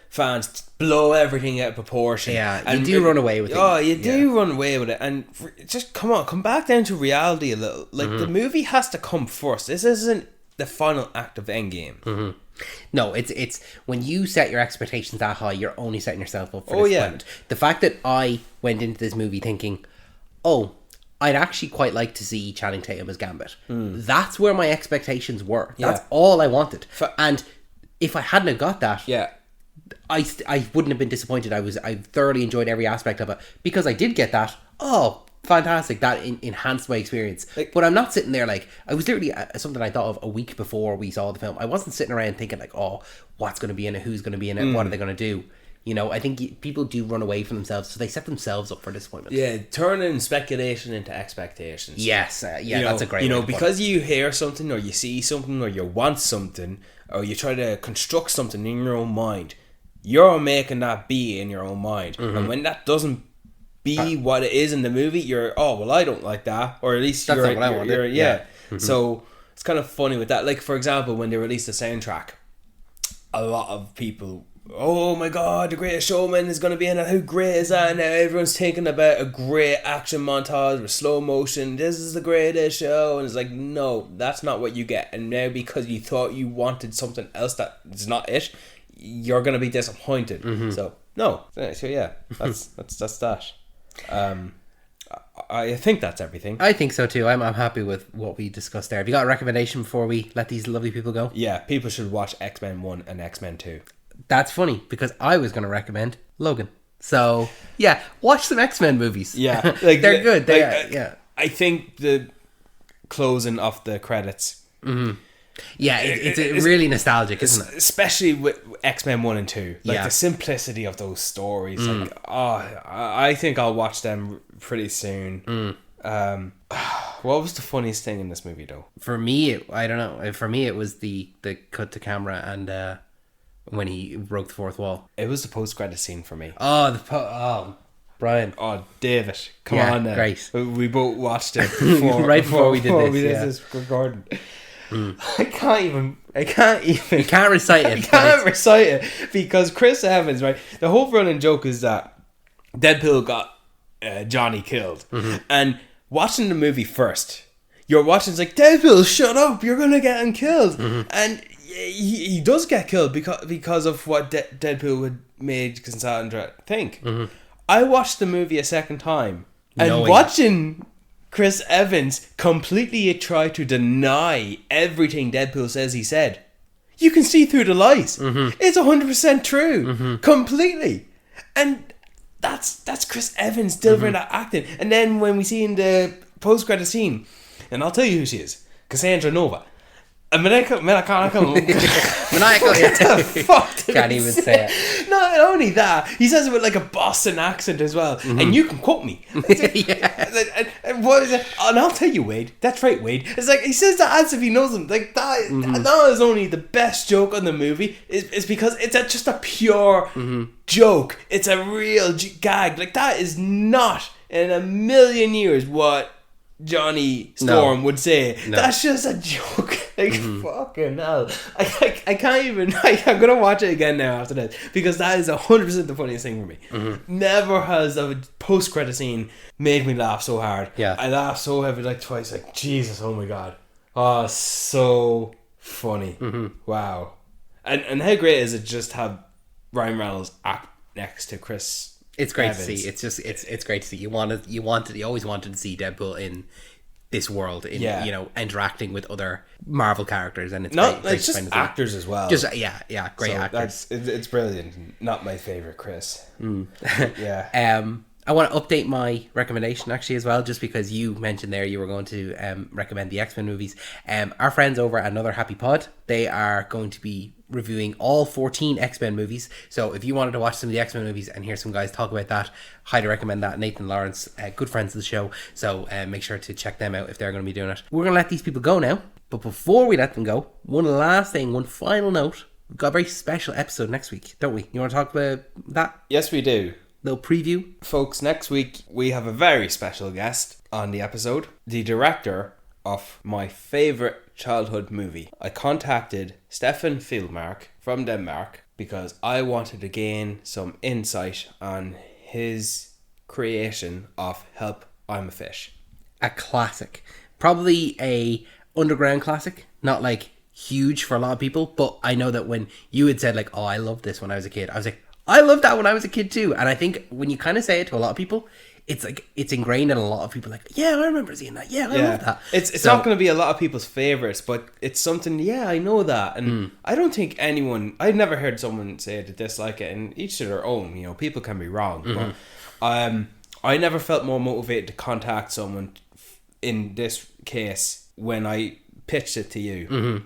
fans blow everything out of proportion. Yeah, and you do run away with it. Oh, you do run away with it. And just come back down to reality a little. Like, the movie has to come first. This isn't the final act of Endgame. No, it's when you set your expectations that high, you're only setting yourself up for disappointment. The fact that I went into this movie thinking, oh, I'd actually quite like to see Channing Tatum as Gambit. That's where my expectations were. That's all I wanted. And if I hadn't have got that, I wouldn't have been disappointed. I thoroughly enjoyed every aspect of it because I did get that. Oh, fantastic! That enhanced my experience. But I'm not sitting there like I was literally something I thought of a week before we saw the film. I wasn't sitting around thinking like, oh, what's going to be in it? Who's going to be in it? What are they going to do? You know, I think people do run away from themselves, so they set themselves up for disappointment. Yeah, turning speculation into expectations. Yes, that's a great. You know, because you hear something or you see something or you want something or you try to construct something in your own mind. You're making that be in your own mind. And when that doesn't be what it is in the movie, you're, oh, well, I don't like that. Or at least that's not what I wanted. Yeah. So it's kind of funny with that. Like, for example, when they released the soundtrack, a lot of people, oh my God, The Greatest Showman is going to be in it. How great is that? And now everyone's thinking about a great action montage with slow motion. This is the greatest show. And it's like, no, that's not what you get. And now because you thought you wanted something else that is not it, you're going to be disappointed. So no, so yeah, that's that. I think that's everything. I think so too. I'm happy with what we discussed there. Have you got a recommendation before we let these lovely people go? Yeah, people should watch X-Men 1 and X-Men 2. That's funny because I was going to recommend Logan. So yeah, watch some X-Men movies. Yeah, like, they're good. Yeah. I think the closing of the credits. Yeah, it's really nostalgic, isn't it? Especially with X-Men 1 and 2. Like, the simplicity of those stories. Like, I think I'll watch them pretty soon. What was the funniest thing in this movie, though? For me, I don't know. For me, it was the cut to camera and when he broke the fourth wall. It was the post-credit scene for me. Brian. Oh, David. Come on then. Great. We both watched it right before we did this recording. I can't even. You can't recite it. I can't recite it because Chris Evans, right? The whole running joke is that Deadpool got Johnny killed, and watching the movie first, you're watching. It's like, Deadpool, shut up! You're gonna get him killed, and he does get killed because of what Deadpool had made Cassandra think. I watched the movie a second time, and watching Chris Evans completely try to deny everything Deadpool says he said. You can see through the lies. It's 100% true. Completely. And that's Chris Evans delivering that acting. And then when we see in the post-credit scene, and I'll tell you who she is, Cassandra Nova. Maniacal, fuck can't even say it. Not only that, he says it with like a Boston accent as well, and you can quote me. And what is it? And I'll tell you, Wade. That's right, Wade. It's like he says that as if he knows him. Like that. That is only the best joke on the movie. Is because it's just a pure joke. It's a real gag. Like that is not in a million years what Johnny Storm would say. That's just a joke. Like fucking hell. I can't even. I'm gonna watch it again now after this because that is 100% the funniest thing for me. Never has a post-credit scene made me laugh so hard. Yeah, I laughed so heavy like twice. Like Jesus, oh my god. Oh, so funny. Wow. And how great is it just have Ryan Reynolds act next to Chris? It's great Evans. to see. It's just it's great to see. You always wanted to see Deadpool in this world, interacting with other Marvel characters, and it's great just actors as well. Just great actors. It's brilliant. Not my favorite, Chris. I want to update my recommendation actually as well, just because you mentioned there you were going to recommend the X-Men movies. Our friends over at Another Happy Pod, they are going to be reviewing all 14 X-Men movies. So if you wanted to watch some of the X-Men movies and hear some guys talk about that, highly recommend that. Nathan Lawrence, good friends of the show, so make sure to check them out if they're going to be doing it. We're going to let these people go now, but before we let them go, one final note. We've got a very special episode next week, don't we? You want to talk about that? Yes, we do. Little preview. Folks, next week we have a very special guest on the episode. The director of my favourite childhood movie. I contacted Stefan Fieldmark from Denmark because I wanted to gain some insight on his creation of Help, I'm a Fish. A classic. Probably a underground classic. Not like huge for a lot of people, but I know that when you had said like, oh, I loved this when I was a kid, I was like, I loved that when I was a kid too. And I think when you kind of say it to a lot of people, it's like it's ingrained in a lot of people. Like, yeah, I remember seeing that. Yeah, I love that. It's not going to be a lot of people's favorites, but it's something. Yeah, I know that, and I don't think anyone. I've never heard someone say to dislike it, and each to their own. You know, people can be wrong, but I never felt more motivated to contact someone in this case when I pitched it to you.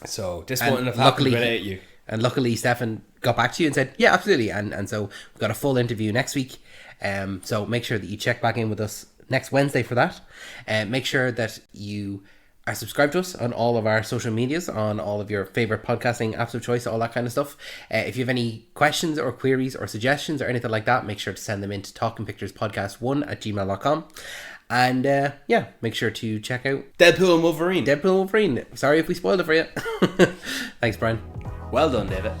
So this wouldn't have happened without you. And luckily, Stefan got back to you and said, yeah, absolutely. And so we've got a full interview next week. So make sure that you check back in with us next Wednesday for that. Make sure that you are subscribed to us on all of our social medias, on all of your favourite podcasting apps of choice, all that kind of stuff. If you have any questions or queries or suggestions or anything like that, make sure to send them in to talkingpicturespodcast1@gmail.com. And make sure to check out Deadpool and Wolverine. Sorry if we spoiled it for you. Thanks, Brian. Well done, David.